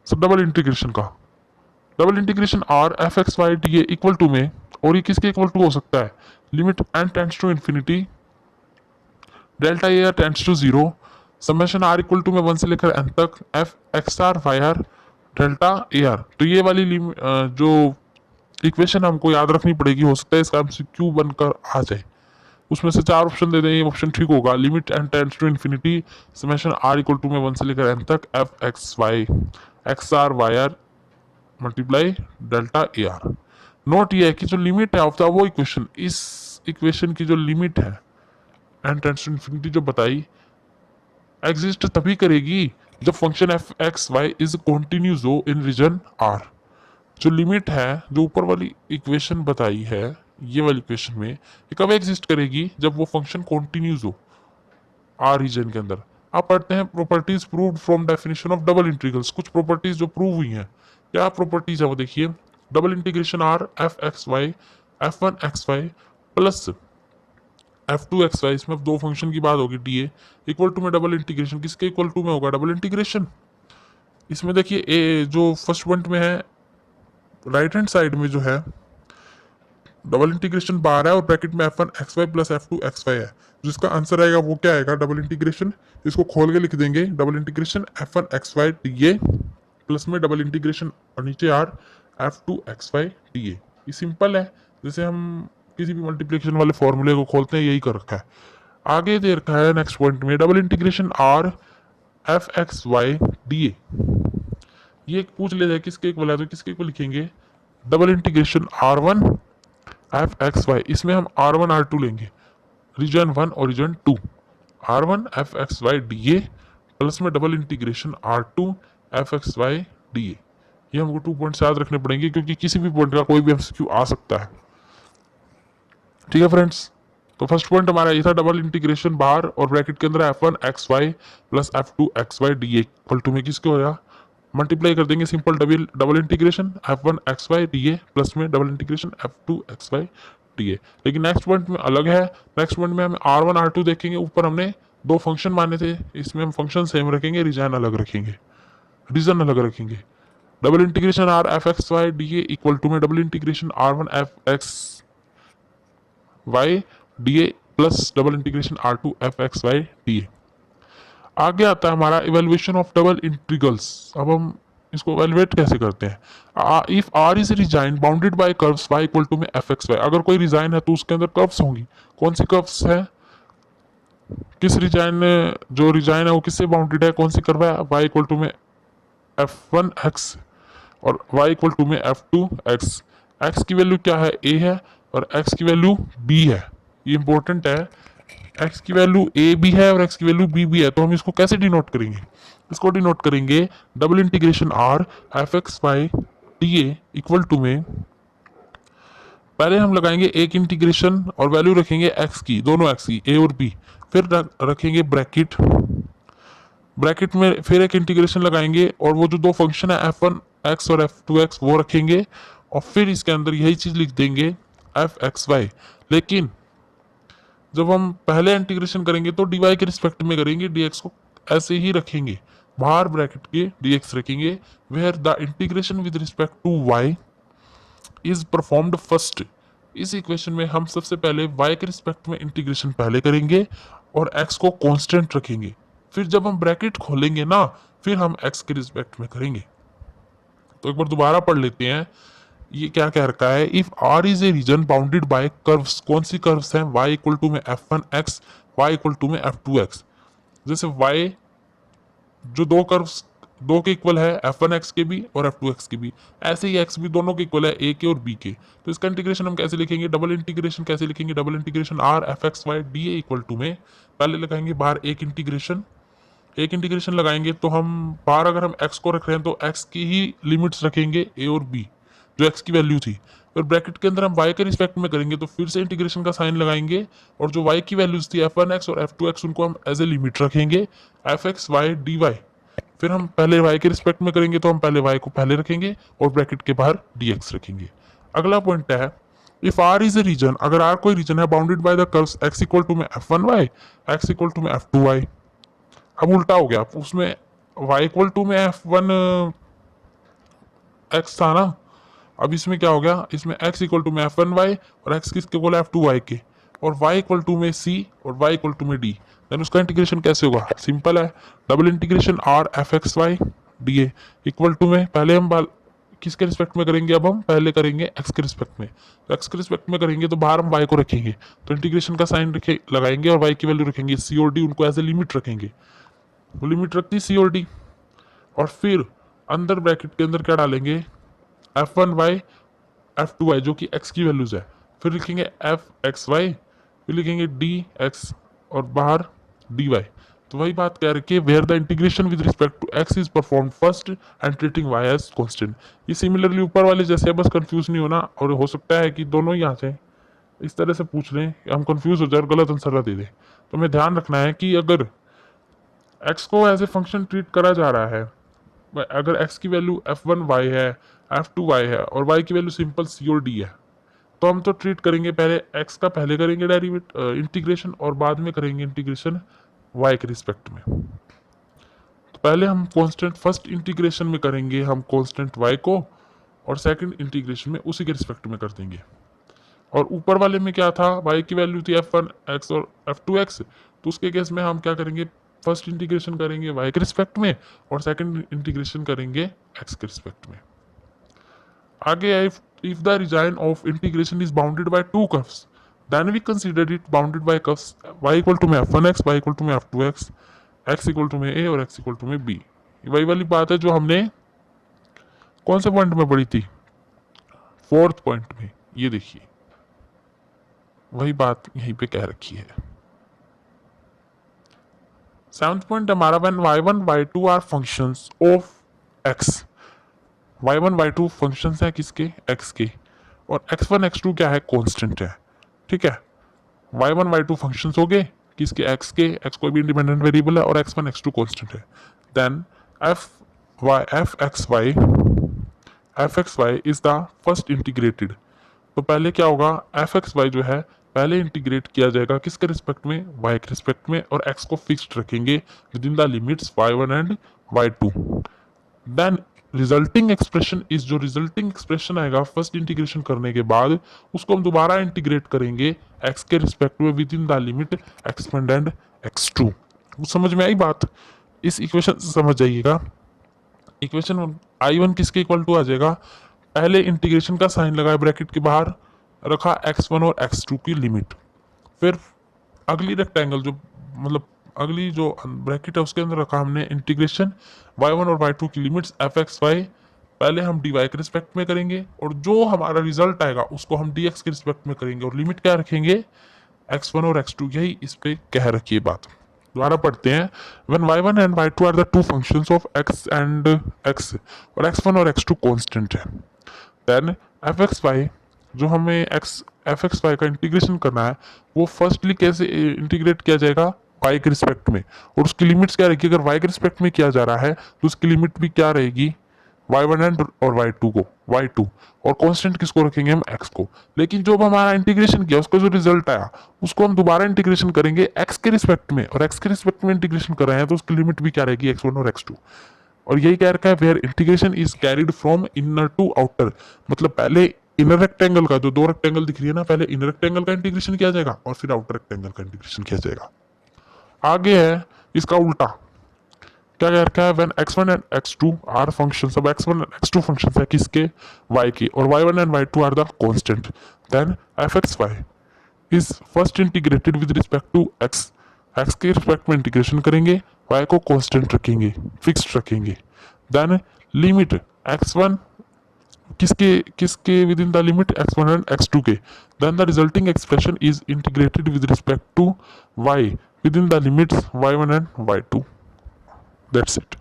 सब डबल इंटीग्रेशन का। Double integration r fx y dA equal to में, और ये किसके इक्वल टू हो सकता है, limit n tends to infinity delta A tends to 0, summation r equal to में 1 से लेकर n तक f x r y r delta A R. तो ये वाली जो इक्वेशन हमको याद रखनी पड़ेगी, हो सकता है इसका एमसीक्यू बनकर आ जाए। उसमें से 4 ऑप्शन दे दें, ये ऑप्शन ठीक होगा, limit n tends to infinity summation r equal to में 1 से लेकर n तक f x r y r multiply delta A R. Note ये है कि जो लिमिट है ऑफ द वो इक्वेशन, इस इक्वेशन की जो लिमिट है n टेंड्स टू इन्फिनिटी जो बताई, एग्जिस्ट तभी करेगी जब function F x Y is continuous हो इन रीजन आर। जो लिमिट है, जो ऊपर वाली इक्वेशन बताई है, ये वाली इक्वेशन में, ये कब एग्जिस्ट करेगी, जब वो फंक्शन कॉन्टिन्यूज हो आर रीजन के अंदर। आप पढ़ते हैं properties proved from definition of double integrals, कुछ प्रॉपर्टीज जो प्रूव हुई हैं। क्या प्रॉपर्टीज है वो देखिए, double integration R F x Y f1 X Y plus f2 X Y, इसमें 2 फंक्शन की बात होगी, dA इक्वल टू में डबल इंटीग्रेशन, किसके इक्वल टू में होगा, डबल इंटीग्रेशन। इसमें देखिए ए जो फर्स्ट पॉइंट में है, राइट हैंड साइड में जो है डबल इंटीग्रेशन बार है और ब्रैकेट में f1 X Y plus f2 X Y है। जिसका आंसर आएगा वो क्या आएगा, डबल इंटीग्रेशन, इसको खोल के लिख देंगे, double integration f1 X Y dA plus में डबल इंटीग्रेशन और नीचे r f2 X Y dA। ये सिंपल है, जैसे हम किसी भी मल्टीप्लिकेशन वाले फॉर्मूले को खोलते हैं, यही कर रखा है। आगे दे रखा है नेक्स्ट पॉइंट में double integration r f x Y dA, ये पूछ ले जाए किसके इक्वल है, तो किसके इक्वल लिखेंगे, double integration r1 f x Y, इसमें हम r1 r2 लेंगे, रीजन 1 और region 2, r1 f x Y dA plus में double integration r2 f x Y dA। ये हमको 2 पॉइंट्स याद रखने पड़ेंगे, क्योंकि किसी भी पॉइंट का कोई भी एमसीक्यू आ सकता है। ठीक है फ्रेंड्स, तो फर्स्ट पॉइंट हमारा ये था, डबल इंटीग्रेशन बाहर और ब्रैकेट के अंदर f1xy plus f2xy dA equal to में किसके हो गया, मल्टीप्लाई कर देंगे simple double double integration f1xy dA plus में डबल इंटीग्रेशन f2xy dA। लेकिन नेक्स्ट पॉइंट में अलग है, नेक्स्ट पॉइंट में हम r1 r2 देखेंगे। ऊपर हमने दो फंक्शन माने थे, इसमें हम फंक्शन सेम रखेंगे, रीजन अलग रखेंगे, रीजन अलग रखेंगे। Double integration r F x Y D A equal to में double integration r1 f x Y D a plus double integration r2 f x Y D a. आगे आता है हमारा इवेल्युएशन ऑफ डबल इंटीग्रल्स। अब हम इसको evaluate कैसे करते हैं। If r is region bounded by curves y equal to में एफ एक्स वाई, अगर कोई रिजाइन है तो उसके अंदर कर्व्स होंगी। कौन सी कर्व्स है, किस रिजाइन, जो रिजाइन है वो किससे बाउंडेड है, कौन सी कर्व है, y इक्वल टू में f1x और y इक्वल टू में f2x। x की वैल्यू क्या है, a है, और x की वैल्यू b है। ये इंपॉर्टेंट है, x की वैल्यू a भी है और x की वैल्यू b भी है। तो हम इसको कैसे डिनोट करेंगे, इसको डिनोट करेंगे double integration r F x Y D A equal to में, पहले हम लगाएंगे एक इंटीग्रेशन और वैल्यू रखेंगे x की, दोनों x की a और b, फिर रखेंगे ब्रैकेट, ब्रैकेट में फिर एक इंटीग्रेशन लगाएंगे और वो जो दो फंक्शन है f1x और f2x वो रखेंगे, और फिर इसके अंदर यही चीज लिख देंगे fxy। लेकिन जब हम पहले इंटीग्रेशन करेंगे तो dy के रिस्पेक्ट में करेंगे, dx को ऐसे ही रखेंगे, बाहर ब्रैकेट के dx रखेंगे, where the integration with respect to y is performed first. इस इक्वेशन में हम सबसे पहले y के रिस्पेक्ट में इंटीग्रेशन पहले करेंगे और x को कांस्टेंट रखेंगे, फिर जब हम ब्रैकेट खोलेंगे ना फिर हम x के रिस्पेक्ट में करेंगे। तो एक बार दोबारा पढ़ लेते हैं, ये क्या कह रखा है, if r is a reason bounded by curves, कौन सी कर्व्स हैं, y इक्वल टू में f1x, y इक्वल टू में f2x। जैसे y जो दो कर्व्स दो के इक्वल है, f1x के भी और f2x के भी, ऐसे ही x भी दोनों के इक्वल है, a के और b के। तो इसका इंटीग्रेशन हम कैसे लिखेंगे, डबल इंटीग्रेशन कैसे लिखेंगे, double integration r F x Y D A equal to में पहले लगाएंगे बाहर एक इंटीग्रेशन, एक इंटीग्रेशन लगाएंगे तो हम बाहर अगर हम x को रख रहे हैं तो x की ही लिमिट्स रखेंगे a और b, जो x की वैल्यू थी, और ब्रैकेट के अंदर हम y के रिस्पेक्ट में करेंगे तो फिर से इंटीग्रेशन का साइन लगाएंगे, और जो y की वैल्यूज थी f1x और f2x उनको हम एज ए लिमिट रखेंगे F x Y D Y. फिर हम पहले y के रिस्पेक्ट में करेंगे तो हम पहले y को पहले रखेंगे और ब्रैकेट के बाहर dx रखेंगे। अगला पॉइंट है, if r is a region, अगर r कोई रीजन है bounded by the curves x equal to में f1y, x इक्वल टू में f2y। अब उल्टा हो गया, उसमें y इक्वल टू में f1 x था ना, अब इसमें क्या हो गया, इसमें x इक्वल टू में f1y और x किसके इक्वल है f2y के, और y इक्वल टू में c और y इक्वल टू में d। देन उसका इंटीग्रेशन कैसे होगा, सिंपल है, double integration r F x Y D A equal to में पहले हम किसके रिस्पेक्ट में करेंगे, अब हम पहले करेंगे x के रिस्पेक्ट में, तो x के रिस्पेक्ट में करेंगे तो बाहर हम y को रखेंगे, तो इंटीग्रेशन का साइन लगाएंगे और y की वैल्यू रखेंगे c और d, उनको एज ए लिमिट रखेंगे, वो लिमिट रखती c और d, और फिर अंदर ब्रैकेट के अंदर क्या डालेंगे f1y f2y जो कि x की वैल्यूज है, फिर लिखेंगे fxy, फिर लिखेंगे dx और बाहर dy। तो वही बात कह रखी है, where the integration with respect to x is perform first and treating y as constant. ये सिमिलरली ऊपर वाले जैसे है, बस कंफ्यूज नहीं होना, और हो सकता है कि दोनों ही आ जाए, इस तरह से पूछ लें हम कंफ्यूज हो जाए और गलत आंसर दे दें। तो हमें ध्यान रखना है कि अगर x को एज ए फंक्शन ट्रीट करा जा रहा है, अगर x की वैल्यू f1y है, f2y है और y की वैल्यू सिंपल c और d है, तो हम तो ट्रीट करेंगे पहले x का पहले करेंगे डेरिवेट इंटीग्रेशन और बाद में करेंगे इंटीग्रेशन y के रिस्पेक्ट में। तो पहले हम कांस्टेंट फर्स्ट इंटीग्रेशन में करेंगे हम कांस्टेंट y को, और सेकंड इंटीग्रेशन में उसी के रिस्पेक्ट में कर देंगे। और ऊपर वाले में क्या था, y की वैल्यू थी f1x और f2x, तो उसके केस में हम क्या करेंगे, फर्स्ट इंटीग्रेशन करेंगे y के रिस्पेक्ट में और सेकंड इंटीग्रेशन करेंगे x के रिस्पेक्ट में। आगे if the region of integration is bounded by two curves, then we consider it bounded by curves y equal to में f1x, y equal to में f2x, x equal to में a और x equal to में b। वही वाली बात है जो हमने कौन से पॉइंट में पढ़ी थी, फोर्थ पॉइंट में, ये देखिए वही बात यहीं पे कह रखी है। सेवंथ पॉइंट हमारा, when y1 y2 are functions of x, y1 y2 functions हैं किसके, x के, और x1 x2 क्या है, कांस्टेंट है, ठीक है। y1 y2 फंक्शंस हो गए किसके x कोई भी इंडिपेंडेंट वेरिएबल है और x1 x2 कांस्टेंट है। Then F x Y is the first integrated. तो पहले क्या होगा, एफ एक्स वाई जो है पहले इंटीग्रेट किया जाएगा किसके रिस्पेक्ट में, y के रिस्पेक्ट में, और x को फिक्स्ड रखेंगे within the limits y1 and y2। Then resulting expression is, जो रिजल्टिंग एक्सप्रेशन आएगा फर्स्ट इंटीग्रेशन करने के बाद उसको हम दोबारा इंटीग्रेट करेंगे x के रिस्पेक्ट में with in the limit x1 and x2। समझ में आई बात? इस इक्वेशन से समझ जाइएगा। इक्वेशन I1 किसके इक्वल टू आ जाएगा, पहले इंटीग्रेशन का साइन लगाया ब्रैकेट के बाहर, रखा x1 और x2 की लिमिट, फिर अगली रेक्टेंगल जो मतलब अगली जो ब्रैकेट है उसके अंदर रखा हमने इंटीग्रेशन y1 और y2 की लिमिट्स f(x, y) पहले हम dy के रिस्पेक्ट में करेंगे और जो हमारा रिजल्ट आएगा उसको हम dx के रिस्पेक्ट में करेंगे और लिमिट क्या रखेंगे, x1 और x2। यही इस पे कह रखी है बात। दोबारा पढ़ते हैं। when y1 and y2 are the two functions of x and x और x1 और x2 कांस्टेंट है, then f(x, y) जो हमें f(x, y) का इंटीग्रेशन करना है वो फर्स्टली कैसे इंटीग्रेट किया जाएगा, y के रिस्पेक्ट में, और उसकी लिमिट्स क्या रहेगी, अगर y के रिस्पेक्ट में किया जा रहा है तो उसकी लिमिट भी क्या रहेगी, y1 एंड और y2 और कांस्टेंट किसको रखेंगे हम, x को। लेकिन जो हमारा इंटीग्रेशन किया उसका जो रिजल्ट आया उसको हम दोबारा इंटीग्रेशन करेंगे x के रिस्पेक्ट में, और x के रिस्पेक्ट में इंटीग्रेशन कर रहे हैं तो उसकी लिमिट भी क्या रहेगी, x1 और x2। और यही कह रखा है where integration is carried from inner to outer, मतलब पहले इनर रेक्टेंगल का, जो दो रेक्टेंगल दिख रही है ना, पहले इनर रेक्टेंगल का इंटीग्रेशन किया जाएगा और फिर आउटर रेक्टेंगल का इंटीग्रेशन किया जाएगा। आगे है इसका उल्टा, क्या कह रखा है, when x1 and x2 are functions, अब x1 एंड x2 फंक्शंस है किसके, y के, और y1 and y2 are the constant, then f(x, y) is first integrated with respect to x के रिस्पेक्ट में इंटीग्रेशन करेंगे, y को कांस्टेंट रखेंगे, फिक्स्ड रखेंगे। देन लिमिट x1 किसके within the limit x1 and x2 के, then the resulting expression is integrated with respect to y within the limits y1 and y2। That's it.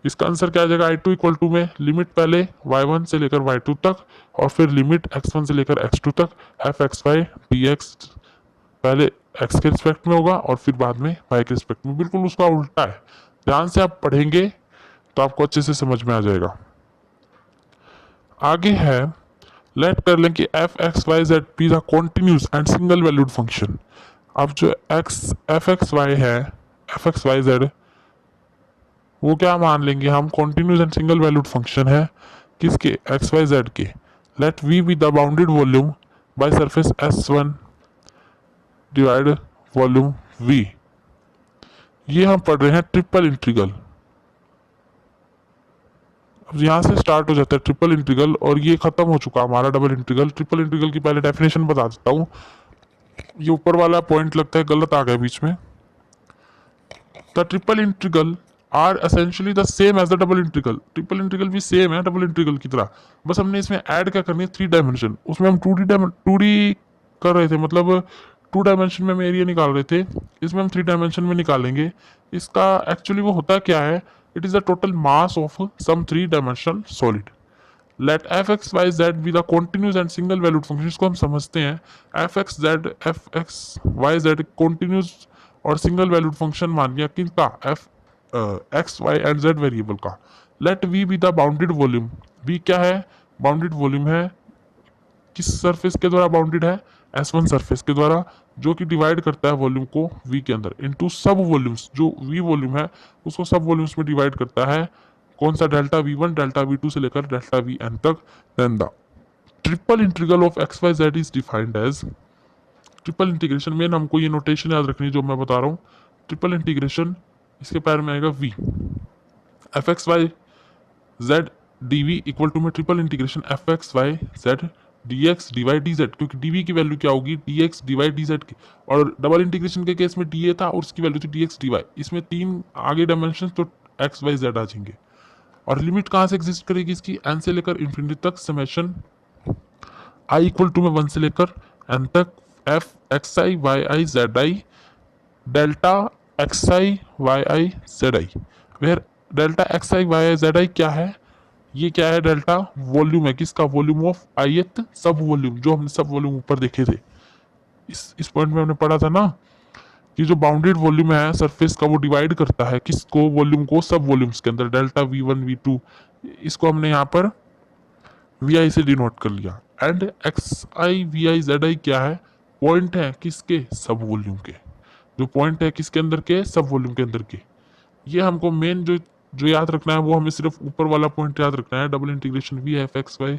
इसका answer क्या आ जाएगा, I2 equal to में limit पहले y1 से लेकर y2 तक और फिर लिमिट x1 से लेकर x2 तक f(x, y) dx पहले x के रिस्पेक्ट में होगा और फिर बाद में y के रिस्पेक्ट में, बिल्कुल उसका उल्टा है। ध्यान से आप पढ़ेंगे तो आपको अच्छे से समझ में आ जाएगा। आगे है, लेट कर लें कि f(x, y, z) be the continuous and single valued function. अब जो f(x, y) है, f(x, y, z) वो क्या मान लेंगे हम, continuous and single valued function है किसके, एक्स वाई जेड के। Let we be the bounded volume by surface S1 divide volume V। ये हम पढ़ रहे हैं ट्रिपल इंटीग्रल। अब यहाँ से स्टार्ट हो जाता है ट्रिपल इंटीग्रल और ये खत्म हो चुका हमारा डबल इंटीग्रल। ट्रिपल इंटीग्रल की पहले डेफिनेशन बता देता हूँ, ये ऊपर वाला पॉइंट लगता है गलत आ गया बीच में। The triple integral are essentially the same as the double integral. Triple integral भी सेम है डबल इंटीग्रल की तरह, बस हमने इसमें ऐड क्या करनी है, 3 डायमेंशन। उसमें हम 2D कर रहे थे, मतलब 2 डायमेंशन में हम एरिया निकाल रहे थे, इसमें हम 3 डायमेंशन में निकालेंगे। इसका एक्चुअली वो होता क्या है, it is the total mass of some 3 dimensional solid. Let f(x, y, z) be the continuous and single valued function. इसको हम समझते हैं, f(x, y, z) कॉन्टिन्यूस और सिंगल वैल्यूड फंक्शन मान लिया किनका, x, y and z variable का। Let v be the bounded volume. v क्या है, बाउंडेड वॉल्यूम है, किस सरफेस के द्वारा बाउंडेड है, S1 सरफेस के द्वारा, जो कि डिवाइड करता है वॉल्यूम को v के अंदर इनटू सब वॉल्यूम्स। जो v वॉल्यूम है उसको सब वॉल्यूम्स में डिवाइड करता है, कौन सा, डेल्टा v1 डेल्टा v2 से लेकर डेल्टा vn तक। Then the triple integral of x, y, z is defined as, triple integration में हमको ये नोटेशन याद रखनी जो मैं बता रहा हूँ। ट्रिपल इंटीग्रेशन इसके पैर में आएगा v, f(x, y, z) dv equal to में triple integration f(x, y, z) dx dy dz, क्योंकि dv की वैल्यू क्या होगी, dx dy dz की, और डबल इंटीग्रेशन के केस में dA था और उसकी वैल्यू थी dx dy। इसमें 3 आगे डायमेंशन तो x, y, z आ जाएंगे। और लिमिट कहाँ से एग्जिस्ट करेगी इसकी, n से लेकर इन्फिनिटी तक, समेशन i इक्वल टू में 1 से लेकर n तक f(xi, yi, zi) delta xi, yi, zi, where delta xi, yi, zi क्या है, ये क्या है, डेल्टा वॉल्यूम है किसका, वॉल्यूम ऑफ ith सब वॉल्यूम, जो हमने सब वॉल्यूम ऊपर देखे थे। इस पॉइंट में हमने पढ़ा था ना कि जो बाउंडेड वॉल्यूम है सरफेस का वो डिवाइड करता है किसको, वॉल्यूम को सब वॉल्यूम्स के अंदर, डेल्टा V1 V2, इसको हमने यहाँ पर VI से डिनोट कर लिया। एंड XI VI ZI क्या है, पॉइंट है किसके, सब वॉल्यूम के, जो पॉइंट है किसके अंदर के, सब वॉल्यूम के अंदर के। ये हमको मेन जो जो याद रखना है वो हमें सिर्फ ऊपर वाला पॉइंट याद रखना है, double integration V F x Y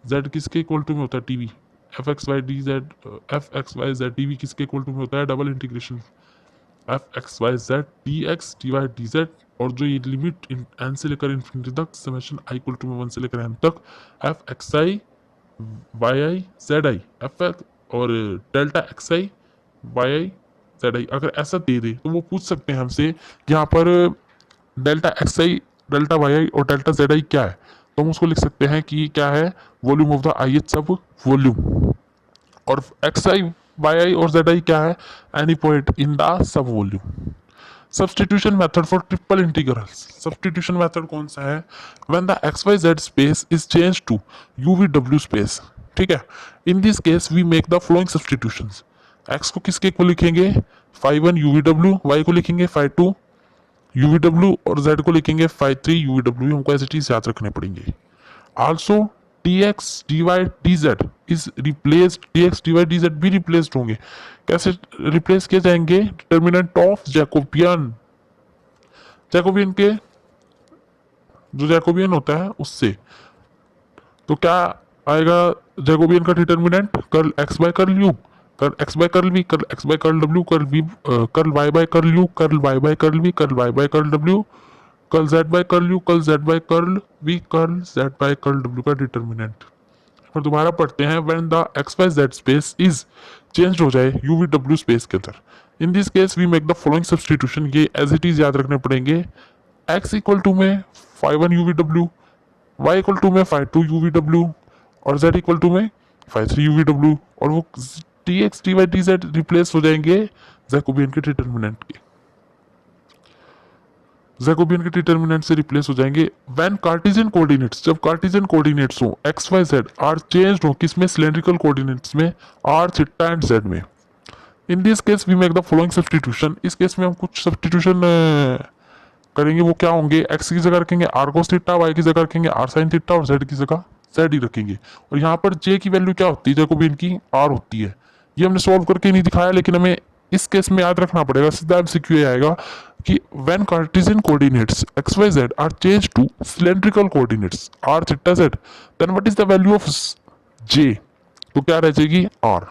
Z किसके इक्वल टू में होता है, TV F x Y D Z, F x Y Z TV किसके इक्वल टू में होता है, double integration F x Y Z D x D Y D Z, और जो ये लिमिट एन से लेकर इन्फिनिटी तक समेशन आई इक्वल टू में 1 से लेकर एन तक, f x I Y i z i f x और delta x I Y i z i. अगर ऐसा दे दे तो वो पूछ सकते हैं हमसे यहाँ पर delta x I, delta Y I और डेल्टा जेड आई क्या है, तो हम उसको लिख सकते हैं कि क्या है, volume of the ith sub volume, और एक्स आई वाई आई और जेड आई क्या है, any point in the sub volume. Substitution method for triple integrals, substitution method कौन सा है, when the X Y Z space is change to you we W space, ठीक है। In this case we make the following substitutions, X को किसके equal लिखेंगे, phi one you we डब्ल्यू, Y को लिखेंगे phi two you V W और Z को लिखेंगे phi three you we W, हमको ऐसी चीज याद रखने पड़ेंगे। Also dx dy dz is replaced, dx dy dz भी रिप्लेस्ड होंगे, कैसे रिप्लेस किए जाएंगे, डिटर्मिनेंट ऑफ जैकोबियन, जैकोबियन के जो जैकोबियन होता है उससे, तो क्या आएगा जैकोबियन का determinant, curl x by curl u, curl x by curl v, curl x by curl w, curl v, curl y by curl u, curl y by curl v, curl y by curl w, curl z by curl u, curl z by curl v, curl z by curl w का determinant. और दोबारा पढ़ते हैं, when the X Y Z space is change हो जाए U we W space के अंदर, in this case we make the following substitution, ये एज इट इज याद रखने पड़ेंगे, एक्स इक्वल टू में फाइव वन यू वी डब्ल्यू, वाई इक्वल टू में five two you V W और जेड इक्वल टू में five three you V W, और वो d x D Y D z replace हो जाएंगे जैकोबियन के डिटर्मिनेंट के, जैकोबियन के डिटर्मिनेंट से रिप्लेस हो जाएंगे। व्हेन कार्टेशियन कोऑर्डिनेट्स, जब कार्टेशियन कोऑर्डिनेट्स हो X Y Z are changed हो किसमें, सिलेंड्रिकल कोऑर्डिनेट्स में, आर थीटा एंड जेड में, in this case we make the following substitution, इस केस में हम कुछ सब्सटीट्यूशन करेंगे, वो क्या होंगे, एक्स की जगह रखेंगे आर कोस थीटा, वाई की जगह रखेंगे आर साइन थीटा और जेड की जगह जेड ही रखेंगे। और यहाँ पर जे की वैल्यू क्या होती है, जैकोबियन की आर होती है, ये हमने सॉल्व करके नहीं दिखाया लेकिन हमें इस केस में याद रखना पड़ेगा, सीधा एमसीक्यू आएगा कि when Cartesian coordinates x Y Z are change to cylindrical coordinates r theta z, then what is the value of j, तो क्या रह जाएगी आर।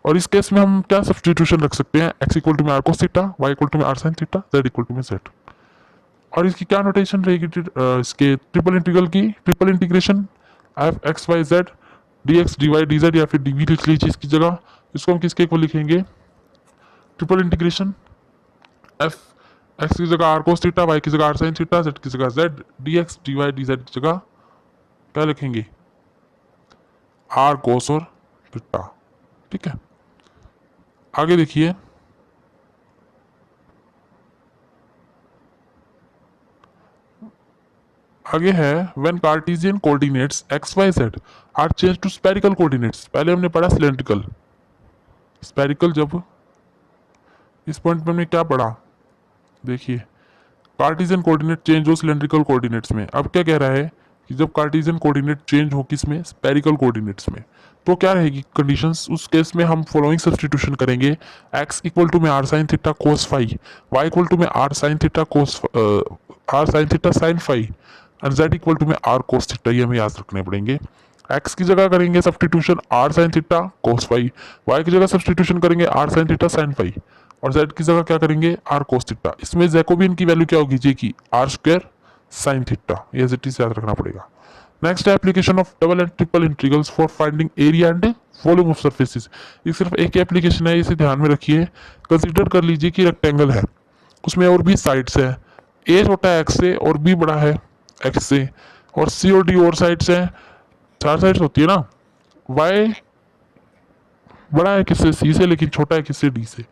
और इस केस में हम क्या सब्सटीट्यूशन रख सकते हैं, एक्स इक्वल टू में r cos theta, y equal to में r sine theta, z equal to में जेड। और इसकी क्या नोटेशन रहेगी, इसके ट्रिपल इंटीग्रल की, triple integration F x Y Z D x D Y D z, या फिर डी वी लिख लीजिए इसकी जगह, इसको हम किसके इक्वल लिखेंगे, ट्रिपल इंटीग्रेशन एफ एक्स की जगह आर कोस थीटा, वाई की जगह आर साइन थीटा, जेड की जगह Z, D x D Y D Z की जगह क्या लिखेंगे, आर कोस और थीटा, ठीक है। आगे देखिए, आगे है when Cartesian coordinates x Y Z are change to spherical coordinates, पहले हमने पढ़ा सिलेंड्रिकल, स्फेरिकल जब इस पॉइंट पे हमने क्या पढ़ा, देखिए कार्टेशियन कोऑर्डिनेट चेंज हो सिलेंड्रिकल कोऑर्डिनेट्स में, अब क्या कह रहा है कि जब कार्टेशियन कोऑर्डिनेट चेंज हो किस में, स्फेरिकल कोऑर्डिनेट्स में, तो क्या रहेगी कंडीशंस, उस केस में हम फॉलोइंग सब्सटीट्यूशन करेंगे, x इक्वल टू में r sine theta cos phi, y equal to में r sine theta cos r sine theta sine phi और z इक्वल टू में आर कोस थीटा, ये हमें याद रखने पड़ेंगे। x की जगह करेंगे substitution r sine theta cos phi, y की जगह सब्सटीट्यूशन करेंगे r sine theta sine phi और z की जगह क्या करेंगे आर कोस थीटा। इसमें जैकोबियन की वैल्यू क्या होगी, जे की आर स्क्वायर साइन थीटा, ये याद रखना पड़ेगा। नेक्स्ट है application of double and triple integrals for finding area and volume of surfaces. ये सिर्फ एक ही एप्लीकेशन है, इसे ध्यान में रखिए। कंसीडर कर लीजिए कि रेक्टेंगल है, उसमें और भी साइड्स है, ए छोटा है एक्स से और बी बड़ा है एक्स से, और सी और डी और साइड्स हैं, चार साइड्स होती है ना, वाई बड़ा है किससे, सी से, लेकिन छोटा है किससे, डी से,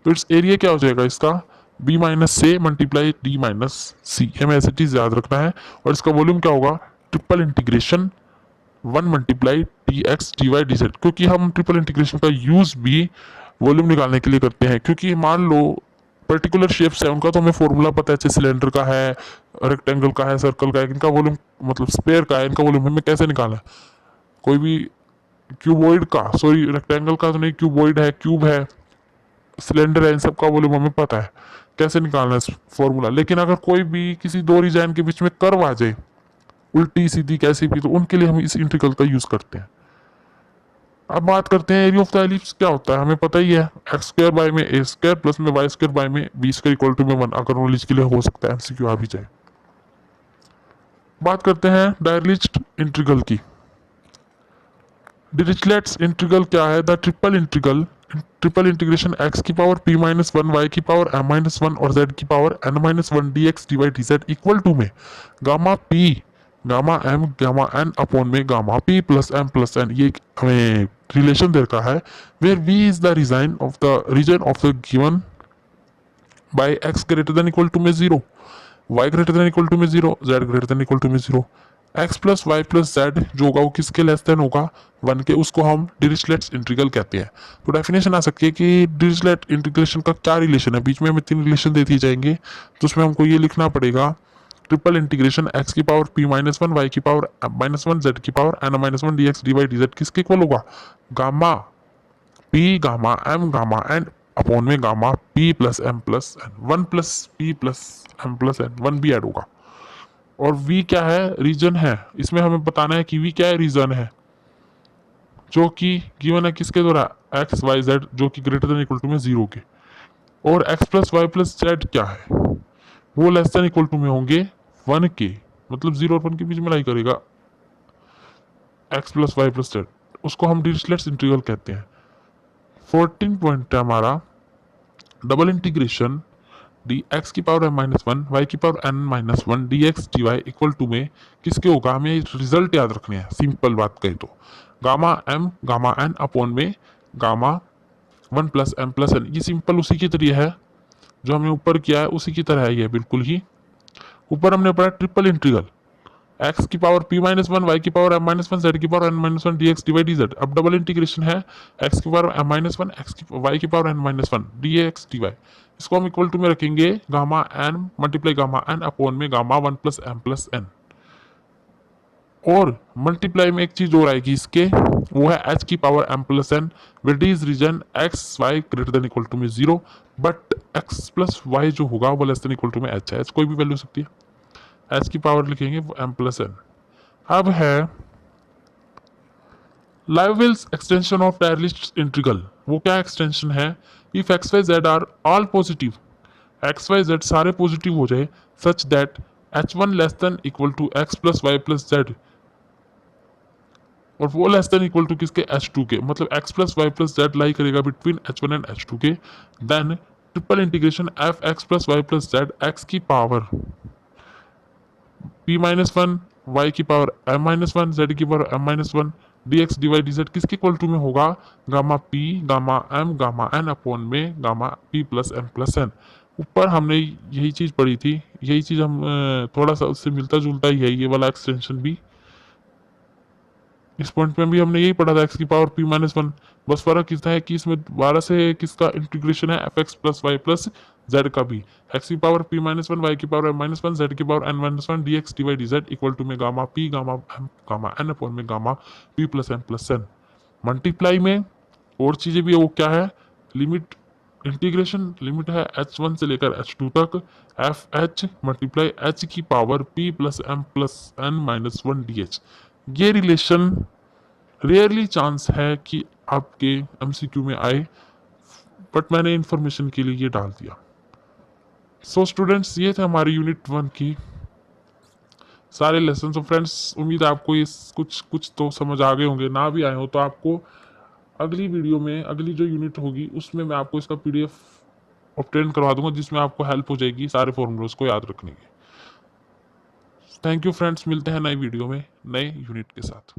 तो इट्स एरिया क्या हो जाएगा इसका, बी माइनस से मल्टीप्लाई डी माइनस सी, हमें ऐसी चीज याद रखना है। और इसका वॉल्यूम क्या होगा, triple integration 1 multiply D x D Y D Z, क्योंकि हम ट्रिपल इंटीग्रेशन का यूज भी वॉल्यूम निकालने के लिए करते हैं। क्योंकि मान लो पर्टिकुलर शेप्स है उनका तो हमें फॉर्मूला पता है, जैसे सिलेंडर का है, रेक्टेंगल का है, सर्कल का है, इनका वॉल्यूम मतलब स्पेयर का है, इनका वॉल्यूम हमें कैसे निकालना है। कोई भी क्यूबॉइड का, सॉरी रेक्टेंगल का तो नहीं, क्यूबॉइड है, क्यूब है, सिलेंडर है, इन सब का वॉल्यूम हमें पता है कैसे निकालना है फॉर्मूला। लेकिन अगर कोई भी किसी दो रीजन के बीच में कर्व आ जाए, उल्टी सीधी कैसी भी, तो उनके लिए हम इस इंटीग्रल का यूज करते हैं। अब बात करते हैं एरिया ऑफ द एलिप्स क्या होता है, हमें पता ही है, एक्स स्क्वायर बाय में ए स्क्वायर प्लस में वाई स्क्वायर बाय में बी स्क्वायर इक्वल टू में 1। अगर नॉलेज के लिए हो सकता है एमसीक्यू आ भी जाए। बात करते हैं डायरलिस्ट इंटीग्रल की। डिरिचलेट्स इंटीग्रल क्या है? द ट्रिपल इंटीग्रेशन एक्स की power p minus one, y की पावर m माइनस वन और z की power n minus one d x D Y D z equal to में gamma p gamma m gamma n upon में gamma p plus n, ये हमें relation दे रखा है, where v is the region of the given by x greater than equal to में 0, y greater than equal to में 0, z greater than equal to में 0। x plus Y plus Z जो होगा वो किसके लेस देन होगा? 1 के, उसको हम डिरिचलेट्स इंटीग्रल कहते हैं। तो डेफिनेशन आ सकती है कि डिरिचलेट इंटीग्रेशन का क्या रिलेशन है। बीच में हमें 3 रिलेशन दे दिए जाएंगे, तो उसमें हमको ये लिखना पड़ेगा, ट्रिपल इंटीग्रेशन एक्स की power p minus one, y की पावर माइनस वन, जेड की power n minus one d x D Y D z किसके इक्वल होगा? Gamma p gamma m gamma n upon में gamma p plus m plus n, 1 plus p plus m plus n, 1 भी add होगा। और v क्या है? Region है। इसमें हमें बताना है कि v क्या है? रीजन है, जो कि गिवन है किसके द्वारा? एक्स वाई जेड, जो कि ग्रेटर देन इक्वल टू में 0 के। और x plus Y plus Z क्या है? वो लेस देन इक्वल टू में होंगे 1 के, मतलब 0 और 1 के बीच में लाई करेगा x plus Y plus Z, उसको हम डिरिचलेट्स इंटीग्रल कहते हैं। 14 पॉइंट है हमारा, डबल इंटीग्रेशन डी एक्स की power m minus one, y की power n minus one d x D y equal to में किसके होगा? हमें रिजल्ट याद रखने हैं। सिंपल बात कहें तो gamma m gamma n upon में gamma 1 plus m plus n, ये सिंपल उसी की तरह है जो हमने ऊपर किया है, उसी की तरह है ये बिल्कुल ही। ऊपर हमने पढ़ा ट्रिपल इंटीग्रल x की power p minus one, y की power m minus one, z की power n minus one d x D Y D z. अब डबल इंटीग्रेशन है x की power m minus one, y की power n minus one d x D y, इसको हम equal to में रखेंगे gamma n multiply gamma n upon में gamma 1 plus m plus n। और मल्टीप्लाई में एक चीज और आएगी इसके, वो है h की power m plus n, with is region x y greater than equal to में 0, बट x प्लस y जो होगा वो लेस देन इक्वल टू में h है। h कोई भी वैल्यू हो सकती है, h की पावर लिखेंगे m प्लस n। अब है Liouville's extension of Dirichlet's integral. वो क्या एक्सटेंशन है? If X Y Z are all positive, X Y Z सारे पॉजिटिव हो जाए, such that h1 less than equal to X plus Y plus Z, और वो लेस देन इक्वल टू किसके? h2 के, मतलब x plus Y plus z lie करेगा between h1 and h2 के। Then triple integration F x plus Y plus z x की power p minus one, y की power m minus one, z की power m minus one d x D Y D z किसके equal to में होगा? Gamma p gamma m gamma n upon में gamma p plus m plus n। ऊपर हमने यही चीज पढ़ी थी, यही चीज हम थोड़ा सा उससे मिलता जुलता ही है ये वाला एक्सटेंशन भी। इस पॉइंट में भी हमने यही पढ़ा था, x की पावर p माइनस वन, बस फर्क इतना है कि इसमें दोबारा से किसका इंटीग्रेशन है? F x plus Y plus z का भी, x की power p minus one, y की power m minus one, z की power n minus one d x D Y D z equal to में gamma p gamma m gamma n upon में gamma p plus m plus n। Multiply में और चीजें भी है, वो क्या है? लिमिट इंटीग्रेशन, लिमिट है h1 से लेकर h2 तक, एफ एच मल्टीप्लाई h की power p plus m plus n minus one D H. ये रिलेशन रेयरली चांस है कि आपके एमसीक्यू में आए, बट मैंने इंफॉर्मेशन के लिए ये डाल दिया। सो स्टूडेंट्स, ये थे हमारे यूनिट 1 की सारे लेसन। तो फ्रेंड्स, उम्मीद है आपको ये कुछ तो समझ आ गए होंगे, ना भी आए हो तो आपको अगली वीडियो में, अगली जो यूनिट होगी उसमें मैं आपको इसका पीडीएफ ऑब्टेन करवा दूंगा, जिसमें आपको हेल्प हो जाएगी सारे फॉर्मूलोज को याद रखने की। थैंक यू फ्रेंड्स, मिलते हैं नई वीडियो में नए यूनिट के साथ।